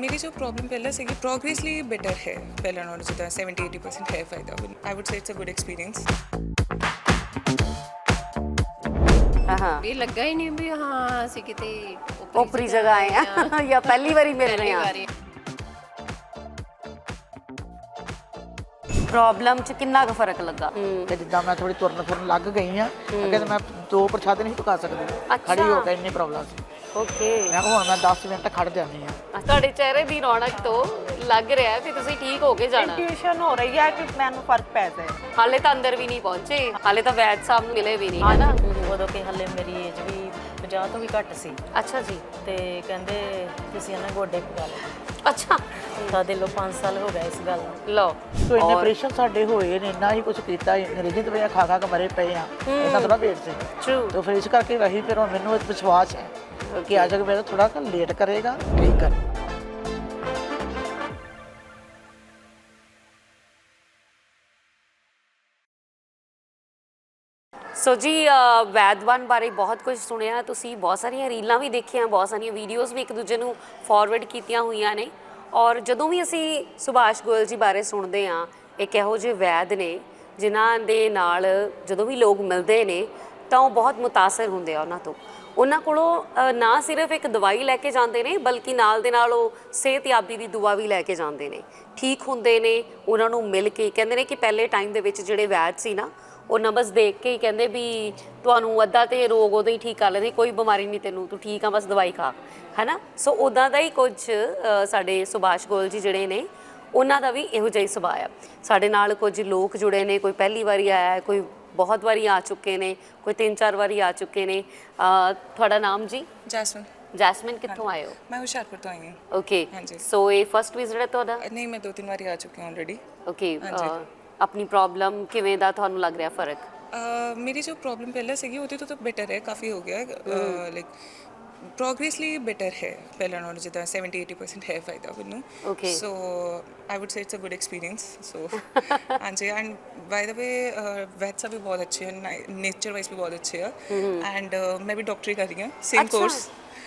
मेरी जो प्रॉब्लम पहले से प्रोग्रेसली बेटर है पहले नालों जितना 70-80% है फायदा आई वुड से इट्स अ गुड एक्सपीरियंस ਇਹ ਲੱਗਾ ਹੀ ਨਹੀਂ ਵੀ ਹਾਂ ਅਸੀਂ ਕਿਤੇ ਓਪਰੀ ਜਗ੍ਹਾ ਆਏ ਆ ਜਾਂ ਪਹਿਲੀ ਵਾਰੀ ਮਿਲ ਰਹੇ ਆ ਪ੍ਰੋਬਲਮ ਚ ਕਿੰਨਾ ਕੁ ਫਰਕ ਲੱਗਾ ਤੇ ਜਿੱਦਾਂ ਮੈਂ ਥੋੜੀ ਤੁਰਨ ਫਿਰਨ ਲੱਗ ਗਈ ਆ ਅੱਗੇ ਤਾਂ ਮੈਂ 2 ਪ੍ਰਸ਼ਾਦੇ ਨਹੀਂ ਪਕਾ ਸਕਦੀ ਖੜੀ ਹੋ ਕੇ ਇੰਨੀ ਪ੍ਰੋਬਲਮ ਸੀ ਓਕੇ ਮੈਂ ਹੁਣ ਮੈਂ 10 ਮਿੰਟ ਖੜ ਜਾਂਦੀ ਆ ਤੁਹਾਡੇ ਚਿਹਰੇ ਦੀ ਰੌਣਕ ਤੋਂ ਲੱਗ ਰਿਹਾ ਕਿ ਤੁਸੀਂ ਠੀਕ ਹੋ ਕੇ ਜਾਣਾ ਇੰਟੂਇਸ਼ਨ ਹੋ ਰਹੀ ਹੈ ਕਿ ਮੈਨੂੰ ਫਰਕ ਪੈ ਜਾਏ ਹਾਲੇ ਤਾਂ ਅੰਦਰ ਵੀ ਨਹੀਂ ਪਹੁੰਚੇ ਹਾਲੇ ਤਾਂ ਵੈਦ ਸਾਹਿਬ ਨੂੰ ਮਿਲੇ ਵੀ ਨਹੀਂ ਹੈ ਨਾ ਉਦੋਂ ਕਿ ਹਲੇ ਮੇਰੀ ਏਜ ਵੀ 50 ਤੋਂ ਵੀ ਘੱਟ ਸੀ ਅੱਛਾ ਜੀ ਤੇ ਕਹਿੰਦੇ ਤੁਸੀਂ ਇਹਨਾਂ ਗੋਡੇ ਪਕਾ ਲਓ ਅੱਛਾ ਸਾਡੇ ਲੋ 5 ਸਾਲ ਹੋ ਗਏ ਇਸ ਗੱਲ ਨੂੰ ਲਓ ਤੋ ਇੰਨੇ ਆਪਰੇਸ਼ਨ ਸਾਡੇ ਹੋਏ ਨੇ ਇੰਨਾ ਹੀ ਕੁਝ ਕੀਤਾ ਰਿਜਿਤ ਵਜ੍ਹਾ ਖਾ ਖਾ ਕੇ ਮਰੇ ਪਏ ਆ ਇਹਨਾਂ ਥੋੜਾ ਵੇਟ ਸੀ ਟਰੂ तो फिर इस करके वही फिर मैंने विश्वास है कि आज अगर मेरा थोड़ा लेट करेगा ठीक कर ਸੋ ਜੀ ਵੈਦਵਾਨ ਬਾਰੇ ਬਹੁਤ ਕੁਝ ਸੁਣਿਆ ਤੁਸੀਂ ਬਹੁਤ ਸਾਰੀਆਂ ਰੀਲਾਂ ਵੀ ਦੇਖੀਆਂ ਬਹੁਤ ਸਾਰੀਆਂ ਵੀਡੀਓਜ਼ ਵੀ ਇੱਕ ਦੂਜੇ ਨੂੰ ਫਾਰਵਰਡ ਕੀਤੀਆਂ ਹੋਈਆਂ ਨੇ ਔਰ ਜਦੋਂ ਵੀ ਅਸੀਂ ਸੁਭਾਸ਼ ਗੋਇਲ ਜੀ ਬਾਰੇ ਸੁਣਦੇ ਹਾਂ ਇੱਕ ਇਹੋ ਜਿਹੇ ਵੈਦ ਨੇ ਜਿਨ੍ਹਾਂ ਦੇ ਨਾਲ ਜਦੋਂ ਵੀ ਲੋਕ ਮਿਲਦੇ ਨੇ ਤਾਂ ਉਹ ਬਹੁਤ ਮੁਤਾਸਰ ਹੁੰਦੇ ਆ ਉਹਨਾਂ ਤੋਂ ਉਹਨਾਂ ਕੋਲੋਂ ਨਾ ਸਿਰਫ ਇੱਕ ਦਵਾਈ ਲੈ ਕੇ ਜਾਂਦੇ ਨੇ ਬਲਕਿ ਨਾਲ ਦੇ ਨਾਲ ਉਹ ਸਿਹਤਯਾਬੀ ਦੀ ਦੁਆ ਵੀ ਲੈ ਕੇ ਜਾਂਦੇ ਨੇ ਠੀਕ ਹੁੰਦੇ ਨੇ ਉਹਨਾਂ ਨੂੰ ਮਿਲ ਕੇ ਕਹਿੰਦੇ ਨੇ ਕਿ ਪਹਿਲੇ ਟਾਈਮ ਦੇ ਵਿੱਚ ਜਿਹੜੇ ਵੈਦ ਸੀ ਨਾ ਉਹ ਨਬਜ਼ ਦੇਖ ਕੇ ਹੀ ਕਹਿੰਦੇ ਵੀ ਤੁਹਾਨੂੰ ਅੱਧਾ ਤੇ ਰੋਗ ਉਦੋਂ ਹੀ ਠੀਕ ਕਰ ਲੈਂਦੇ ਕੋਈ ਬਿਮਾਰੀ ਨਹੀਂ ਤੈਨੂੰ ਤੂੰ ਠੀਕ ਆ ਬਸ ਦਵਾਈ ਖਾ ਹੈ ਨਾ ਸੋ ਉੱਦਾਂ ਦਾ ਹੀ ਕੁਝ ਸਾਡੇ ਸੁਭਾਸ਼ ਗੋਇਲ ਜੀ ਜਿਹੜੇ ਨੇ ਉਹਨਾਂ ਦਾ ਵੀ ਇਹੋ ਜਿਹਾ ਹੀ ਸੁਭਾਅ ਆ ਸਾਡੇ ਨਾਲ ਕੁਝ ਲੋਕ ਜੁੜੇ ਨੇ ਕੋਈ ਪਹਿਲੀ ਵਾਰੀ ਆਇਆ ਕੋਈ ਬਹੁਤ ਵਾਰੀ ਆ ਚੁੱਕੇ ਨੇ ਕੋਈ 3-4 ਵਾਰੀ ਆ ਚੁੱਕੇ ਨੇ ਤੁਹਾਡਾ ਨਾਮ ਜੀ ਜੈਸਮਿਨ ਕਿੱਥੋਂ ਆਏ ਹੋ मैं हुशियारपुर तो आई हूँ ਓਕੇ ਹਾਂਜੀ। ਸੋ ਇਹ ਫਸਟ ਵਿਜ਼ਿਟ ਹੈ ਤੁਹਾਡਾ नहीं मैं 2-3 बारी आ चुकी हूँ ऑलरेडी ਓਕੇ ਆਪਣੀ ਪ੍ਰੋਬਲਮ ਕਿਵੇਂ ਦਾ ਤੁਹਾਨੂੰ ਲੱਗ ਰਿਹਾ ਫਰਕ मेरी जो प्रॉब्लम पहले से होती तो बेटर है काफ़ी हो गया लाइक प्रोग्रेसली बेटर है पहले नालों जितना 70-80% है फायदा मैनू Okay. सो आई वुड से it's a good experience so हाँ जी एंड बाय द वे वैद साहब भी बहुत अच्छे हैं नेचर वाइज भी बहुत अच्छे हैं एंड मैं भी डॉक्टरी कर रही हूँ सेम कोर्स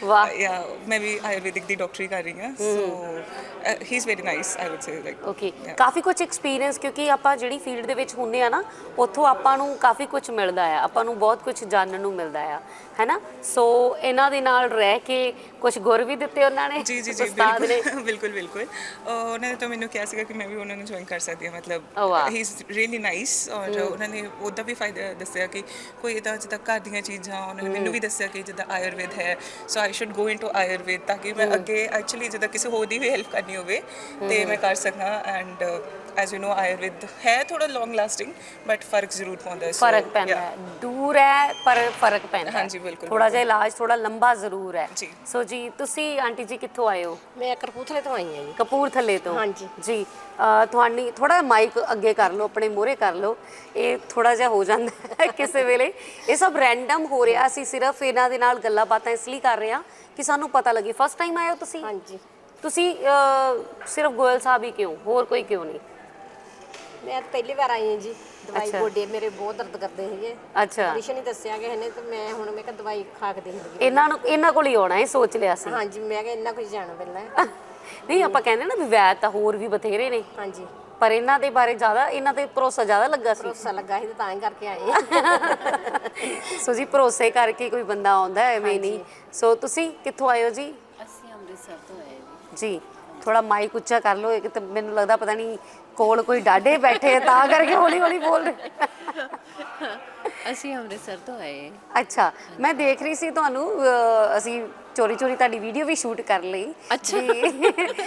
वाह या मैं भी आयुर्वेदिक दी डॉक्टरी कर रही हूँ so he is very nice I would say like okay ਕਾਫੀ ਕੁਝ ਐਕਸਪੀਰੀਅੰਸ ਕਿਉਂਕਿ ਆਪਾਂ ਜਿਹੜੀ ਫੀਲਡ ਦੇ ਵਿੱਚ ਹੁੰਦੇ ਆ ਨਾ ਉੱਥੋਂ ਆਪਾਂ ਨੂੰ ਕਾਫੀ ਕੁਝ ਮਿਲਦਾ ਆ ਆਪਾਂ ਨੂੰ ਬਹੁਤ ਕੁਝ ਜਾਣਨ ਨੂੰ ਮਿਲਦਾ ਆ ਹੈ ਨਾ ਸੋ ਇਹਨਾਂ ਦੇ ਨਾਲ ਰਹਿ ਕੇ ਕੁਝ ਗੁਰ ਵੀ ਦਿੱਤੇ ਉਹਨਾਂ ਨੇ जी जी जी ਉਸਤਾਦ ਨੇ बिल्कुल बिल्कुल बिल्कुल उन्होंने तो मैंने क्या सीखा कि मैं भी उन्होंने ज्वाइन कर सकती हूँ मतलब Oh, wow. He is really nice और उन्होंने उदा भी फायदा दसिया कि कोई इदा जिदा घर दी चीज़ां उन्होंने मैनू भी दसिया कि जिदा आयुर्वेद है so I should go into Ayurveda ताकि मैं अगे एक्चुअली जिदा किसी होर दी भी हेल्प करनी होवे ते मैं कर सकां and as you know Ayurveda है थोड़ा लॉन्ग लास्टिंग बट फर्क जरूर पाउंदा है ਫਰਕ ਪੈਂਦਾ ਹੈ ਦੂਰ ਹੈ ਪਰ ਫਰਕ ਪੈਂਦਾ हाँ जी, बिल्कुल, ਥੋੜਾ ਜਿਹਾ ਇਲਾਜ ਥੋੜਾ ਲੰਬਾ ਜ਼ਰੂਰ ਹੈ ਜੀ। ਸੋ ਜੀ ਤੁਸੀਂ ਆਂਟੀ ਜੀ ਕਿੱਥੋਂ ਆਏ ਹੋ ਮੈਂ ਕਰਪੂਥਲੇ ਤੋਂ ਆਈ ਹਾਂ ਜੀ ਕਪੂਰਥਲੇ ਤੋਂ ਹਾਂਜੀ। ਜੀ ਤੁਹਾਡੀ ਥੋੜਾ ਮਾਈਕ ਅੱਗੇ ਕਰ ਲਓ ਆਪਣੇ ਮੂਹਰੇ ਕਰ ਲਓ ਇਹ ਥੋੜਾ ਜਿਹਾ ਹੋ ਜਾਂਦਾ ਹੈ ਕਿਸੇ ਵੇਲੇ ਇਹ ਸਭ ਰੈਂਡਮ ਹੋ ਰਿਹਾ ਸੀ ਸਿਰਫ ਇਹਨਾਂ ਦੇ ਨਾਲ ਗੱਲਾਂ ਬਾਤਾਂ ਇਸ ਲਈ ਕਰ ਰਹੇ ਹਾਂ ਕਿ ਸਾਨੂੰ ਪਤਾ ਲੱਗੇ ਫਸਟ ਟਾਈਮ ਆਏ ਹੋ ਤੁਸੀਂ ਹਾਂਜੀ ਤੁਸੀਂ ਸਿਰਫ ਗੋਇਲ ਸਾਹਿਬ ਹੀ ਕਿਉਂ ਹੋਰ ਕੋਈ ਕਿਉਂ ਨਹੀਂ ਮੈਂ ਪਹਿਲੀ ਵਾਰ ਆਈ ਹਾਂ ਜੀ ਦਵਾਈ ਅੱਛਾ। ਗੋਡੇ ਮੇਰੇ ਬਹੁਤ ਦਰਦ ਕਰਦੇ ਸੀਗੇ ਅੱਛਾ ਰਿਸ਼ੀ ਨੇ ਦੱਸਿਆ ਕਿ ਇਹਨੇ ਤੇ ਮੈਂ ਹੁਣ ਮੈਂ ਕਿਹਾ ਦਵਾਈ ਖਾ ਕੇ ਦੇਖਦੀ ਇਹਨਾਂ ਕੋਲ ਹੀ ਆਉਣਾ ਇਹ ਸੋਚ ਲਿਆ ਸੀ ਹਾਂਜੀ ਮੈਂ ਕਿਹਾ ਇੰਨਾ ਕੁਝ ਜਾਣਾ ਪਹਿਲਾਂ ਨਹੀਂ ਆਪਾਂ ਕਹਿੰਦੇ ਨਾ ਵੀ ਵੈਦ ਤਾਂ ਹੋਰ ਵੀ ਬਥੇਰੇ ਨੇ ਹਾਂਜੀ ਪਰ ਇਹਨਾਂ ਦੇ ਬਾਰੇ ਜ਼ਿਆਦਾ ਇਹਨਾਂ ਤੇ ਭਰੋਸਾ ਜ਼ਿਆਦਾ ਲੱਗਾ ਸੀ ਭਰੋਸਾ ਲੱਗਾ ਸੀ ਤੇ ਤਾਂ ਹੀ ਕਰਕੇ ਆਏ ਹਾਂ ਸੋ ਜੀ ਭਰੋਸੇ ਕਰਕੇ ਕੋਈ ਬੰਦਾ ਆਉਂਦਾ ਐਵੇਂ ਨਹੀਂ ਸੋ ਤੁਸੀਂ ਕਿੱਥੋਂ ਆਏ ਹੋ ਜੀ ਅਸੀਂ ਅੰਮ੍ਰਿਤਸਰ ਤੋਂ ਆਏ ਜੀ ਥੋੜਾ ਮਾਈਕ ਉੱਚਾ ਕਰ ਲਓ ਇੱਕ ਤਾਂ ਮੈਨੂੰ ਲੱਗਦਾ ਪਤਾ ਨਹੀਂ ਕੋਲ ਕੋਈ ਡਾਢੇ ਬੈਠੇ ਆ ਤਾਂ ਕਰਕੇ ਹੌਲੀ ਹੌਲੀ ਬੋਲ ਰਹੇ ਅਸੀਂ ਅੰਮ੍ਰਿਤਸਰ ਤੋਂ ਆਏ ਅੱਛਾ ਮੈਂ ਦੇਖ ਰਹੀ ਸੀ ਤੁਹਾਨੂੰ ਅਸੀਂ ਚੋਰੀ ਤੁਹਾਡੀ ਵੀਡੀਓ ਵੀ ਸ਼ੂਟ ਕਰ ਲਈ ਅੱਛਾ। ਜੀ,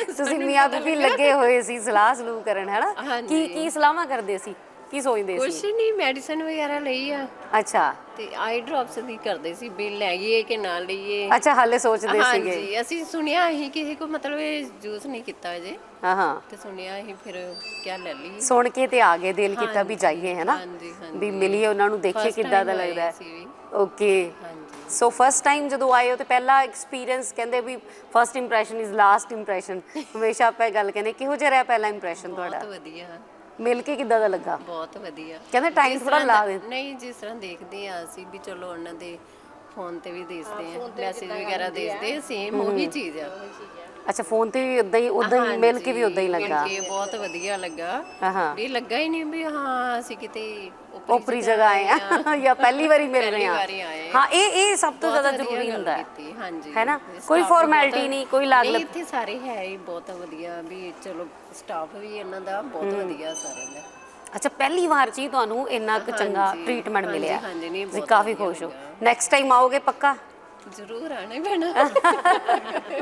ਤੁਸੀਂ ਮੀਆਂ ਬੀਬੀ ਲੱਗੇ ਹੋਏ ਸੀ ਸਲਾਹ ਸਲੂਹ ਕਰਨ ਹੈਨਾ ਕੀ ਸਲਾਹਾਂ ਕਰਦੇ ਸੀ ਕੀ ਸੋਚਦੇ ਕੁਛ ਸੀ ਨਹੀਂ ਮੈਡੀਸਨ ਵਗੈਰਾ ਲਈ ਆ ਅੱਛਾ ਤੇ ਆਈ ਡ੍ਰੌਪਸ ਦੀ ਕਰਦੇ ਸੀ ਬਿੱਲ ਲੈ ਗਏ ਕਿ ਨਾ ਲਈਏ ਅੱਛਾ ਹਾਲੇ ਸੋਚਦੇ ਸੀਗੇ ਹਾਂਜੀ ਅਸੀਂ ਸੁਣਿਆ ਹੀ ਕਿਸੇ ਕੋ ਮਤਲਬ ਇਹ ਜੂਸ ਨਹੀਂ ਕੀਤਾ ਅਜੇ ਹਾਂ ਤੇ ਸੁਣਿਆ ਹੀ ਫਿਰ ਕਿਆ ਲੈ ਲਈ ਸੁਣ ਕੇ ਤੇ ਆ ਗਏ ਦਿਲ ਕੀਤਾ ਵੀ ਜਾਈਏ ਹੈ ਨਾ ਹਾਂਜੀ, ਹਾਂਜੀ। ਵੀ ਮਿਲੀਏ ਉਹਨਾਂ ਨੂੰ ਦੇਖੀਏ First ਕਿੱਦਾਂ ਦਾ time ਲੱਗਦਾ ਹੈ ਆਏ ਸੀ ਵੀ। ਓਕੇ ਹਾਂਜੀ। ਸੋ ਫਸਟ ਟਾਈਮ ਜਦੋਂ ਆਏ ਹੋ ਤੇ ਪਹਿਲਾ ਐਕਸਪੀਰੀਅੰਸ ਕਹਿੰਦੇ ਵੀ first impression is last impression ਹਮੇਸ਼ਾ ਆਪਾਂ ਇਹ ਗੱਲ ਕਹਿੰਦੇ ਕਿਹੋ ਜਿਹਾ ਰਿਹਾ ਪਹਿਲਾ ਇੰਪ੍ਰੈਸ਼ਨ ਤੁਹਾਡਾ ਬਹੁਤ ਵਧੀਆ ਮਿਲ ਕੇ ਕਿੱਦਾਂ ਦਾ ਲੱਗਾ ਬਹੁਤ ਵਧੀਆ ਕਹਿੰਦੇ time ਜਿਸ ਥੋੜ੍ਹਾ ਤਰ੍ਹਾਂ ਲਾ ਦਾ- ਦੇ। ਨਹੀਂ ਜਿਸ ਤਰ੍ਹਾਂ ਦੇਖਦੇ ਆ ਅਸੀਂ ਵੀ ਚਲੋ ਉਹਨਾਂ ਦੇ ਫੋਨ ਤੇ ਵੀ ਦੇਖਦੇ ਆ ਮੈਸੇਜ ਵਗੈਰਾ ਦੇਖਦੇ ਆ ਸੇਮ ਉਹੀ ਚੀਜ਼ ਆ ਅੱਛਾ ਫੋਨ ਤੇ ਵੀ ਉਦਾਂ ਹੀ ਮਿਲ ਕੇ ਵੀ ਉਦਾਂ ਹੀ ਲੱਗਾ। ਮਿਲ ਕੇ ਬਹੁਤ ਵਧੀਆ ਲੱਗਾ। ਹਾਂ ਵੀ ਲੱਗਾ ਹੀ ਨਹੀਂ ਵੀ ਹਾਂ ਅਸੀਂ ਕਿਤੇ ਓਪਰੀ ਜਗ੍ਹਾ ਆਏ ਆ ਜਾਂ ਪਹਿਲੀ ਵਾਰੀ ਮਿਲ ਰਹੇ ਪਹਿਲੀ ਆ। ਵਾਰੀ ਆਏ। ਹਾਂ ਇਹ ਸਭ ਤੋਂ ਬਹੁਤ ਜ਼ਿਆਦਾ ਵਧੀਆ ਜ਼ਰੂਰੀ ਗੱਲ ਹੁੰਦਾ ਹੈ, ਕੀਤੀ, ਹਾਂਜੀ। ਹੈ ਨਾ? staff ਕੋਈ ਵੀ ਫਾਰਮੈਲਿਟੀ ਬਹੁਤ- ਨਹੀਂ, ਕੋਈ ਲਾਗ ਨਹੀਂ, ਇੱਥੇ ਸਾਰੇ ਹੈ ਹੀ ਬਹੁਤ ਵਧੀਆ ਵੀ ਚਲੋ ਸਟਾਫ ਵੀ ਇਹਨਾਂ ਦਾ ਬਹੁਤ ਵਧੀਆ ਸਾਰਿਆਂ ਦਾ। ਅੱਛਾ ਪਹਿਲੀ ਵਾਰ 'ਚ ਹੀ ਤੁਹਾਨੂੰ ਇੰਨਾ ਕੁ ਚੰਗਾ ਹਾਂਜੀ, ਟ੍ਰੀਟਮੈਂਟ ਮਿਲਿਆ। ਹਾਂਜੀ, ਨਹੀਂ ਤੁਸੀਂ ਬਹੁਤ ਕਾਫੀ ਵਧੀਆ ਖੁਸ਼ ਹੋ। ਲੱਗਾ। ਨੈਕਸਟ ਟਾਈਮ ਆਓਗੇ ਪੱਕਾ? ਜ਼ਰੂਰ ਆਣਾ ਪੈਣਾ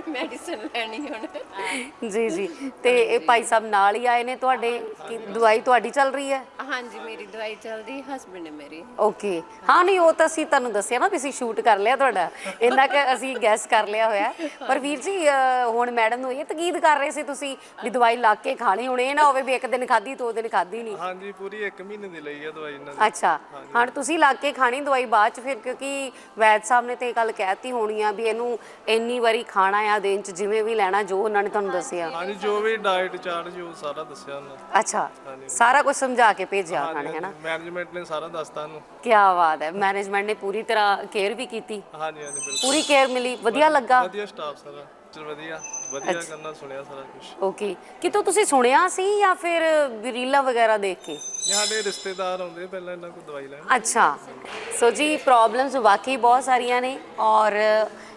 ਮੈਡੀਸਨ ਲੈਣੀ ਹੁਣ। ਜੀ ਜੀ। ਤੇ ਇਹ ਭਾਈ ਸਾਹਿਬ ਨਾਲ ਹੀ ਆਏ ਨੇ ਤੁਹਾਡੇ ਕਿ ਦਵਾਈ ਤੁਹਾਡੀ ਚੱਲ ਰਹੀ ਹੈ? ਹਾਂਜੀ ਮੇਰੀ ਦਵਾਈ ਚੱਲਦੀ, ਹਸਬੈਂਡ ਹੈ ਮੇਰੇ। ਓਕੇ ਹਾਂ ਨਹੀਂ ਉਹ ਤਾਂ ਅਸੀਂ ਤੁਹਾਨੂੰ ਦੱਸਿਆ ਨਾ ਵੀ ਅਸੀਂ ਸ਼ੂਟ ਕਰ ਲਿਆ ਤੁਹਾਡਾ, ਇੰਨਾ ਕਿ ਅਸੀਂ ਗੈਸ ਕਰ ਲਿਆ ਹੋਇਆ। ਪਰ ਵੀਰ ਜੀ ਹੁਣ ਮੈਡਮ ਨੂੰ ਇਹ ਤਕੀਦ ਕਰ ਰਹੇ ਸੀ ਤੁਸੀਂ ਵੀ ਦਵਾਈ ਲਾ ਕੇ ਖਾਣੀ, ਹੁਣ ਇਹ ਨਾ ਹੋਵੇ ਵੀ ਇੱਕ ਦਿਨ ਖਾਧੀ 2 ਦਿਨ ਖਾਧੀ ਨਹੀਂ। ਹਾਂਜੀ ਪੂਰੀ 1 ਮਹੀਨੇ ਦੀ ਲਈ ਆ ਦਵਾਈ ਇਹਨਾਂ ਦੀ। ਅੱਛਾ ਹੁਣ ਤੁਸੀਂ ਲਾ ਕੇ ਖਾਣੀ ਦਵਾਈ ਬਾਅਦ ਚ ਫਿਰ, ਕਿਉਂਕਿ ਵੈਦ ਸਾਹਿਬ ਨੇ ਤੇ ਇਹ ਗੱਲ ਕਹਿਤੀ ਹੋਣੀ ਆ ਵੀ ਇਹਨੂੰ ਇੰਨੀ ਵਾਰੀ ਖਾਣਾ ਆ ਦਿਨ ਚ, ਜਿਵੇਂ ਵੀ ਲੈਣਾ ਜੋ ਉਹਨਾਂ ਨੇ ਤੁਹਾਨੂੰ ਦੱਸਿਆ। ਹਾਂਜੀ ਜੋ ਵੀ ਡਾਈਟ ਚਾਰਟ ਜੋ ਸਾਰਾ ਦੱਸਿਆ ਉਹਨਾਂ ਨੇ। ਅੱਛਾ ਸਾਰਾ ਕੁਝ ਸਮਝਾ ਕੇ ਭੇਜਿਆ ਉਹਨਾਂ ਨੇ, ਹੈ ਨਾ? ਮੈਨੇਜਮੈਂਟ ਨੇ ਸਾਰਾ ਦੱਸਤਾ ਉਹਨੂੰ। ਕੀ ਬਾਤ ਹੈ, ਮੈਨੇਜਮੈਂਟ ਨੇ ਪੂਰੀ ਤਰ੍ਹਾਂ ਕੇਅਰ ਵੀ ਕੀਤੀ। ਹਾਂਜੀ ਹਾਂਜੀ ਬਿਲਕੁਲ ਪੂਰੀ ਕੇਅਰ ਮਿਲੀ, ਵਧੀਆ ਲੱਗਾ। ਵਧੀਆ ਸਟਾਫ ਸਾਰਾ ਚਲ ਵਧੀਆ ਕਰਨਾ ਸੁਣਿਆ ਸਾਰਾ ਕੁਝ। ਓਕੇ ਕਿਤੋਂ ਤੁਸੀਂ ਸੁਣਿਆ ਸੀ ਜਾਂ ਫਿਰ ਰੀਲਾਂ ਵਗੈਰਾ ਦੇਖ ਕੇ? ਸਾਡੇ ਰਿਸ਼ਤੇਦਾਰ ਆਉਂਦੇ ਪਹਿਲਾਂ ਇਹਨਾਂ ਕੋਲ ਦਵਾਈ ਲੈਣ। ਅੱਛਾ ਸੋ ਜੀ ਪ੍ਰੋਬਲਮਸ ਵਾਕਈ ਬਹੁਤ ਸਾਰੀਆਂ ਨੇ, ਔਰ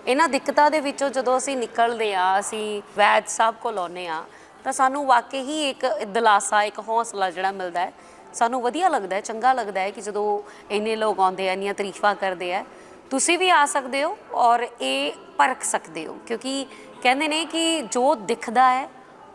ਇਹਨਾਂ ਦਿੱਕਤਾਂ ਦੇ ਵਿੱਚੋਂ ਜਦੋਂ ਅਸੀਂ ਨਿਕਲਦੇ ਆ, ਅਸੀਂ ਵੈਦ ਸਾਹਿਬ ਕੋਲ ਆਉਂਦੇ ਆ ਤਾਂ ਸਾਨੂੰ ਵਾਕਈ ਹੀ ਇੱਕ ਦਿਲਾਸਾ, ਇੱਕ ਹੌਸਲਾ ਜਿਹੜਾ ਮਿਲਦਾ ਹੈ। ਸਾਨੂੰ ਵਧੀਆ ਲੱਗਦਾ ਹੈ, ਚੰਗਾ ਲੱਗਦਾ ਹੈ ਕਿ ਜਦੋਂ ਇੰਨੇ ਲੋਕ ਆਉਂਦੇ ਆ, ਇੰਨੀਆਂ ਤਾਰੀਫਾਂ ਕਰਦੇ ਆ। ਤੁਸੀਂ ਵੀ ਆ ਸਕਦੇ ਹੋ ਔਰ ਇਹ ਪਰਖ ਸਕਦੇ ਹੋ, ਕਿਉਂਕਿ ਕਹਿੰਦੇ ਨੇ ਕਿ ਜੋ ਦਿਖਦਾ ਹੈ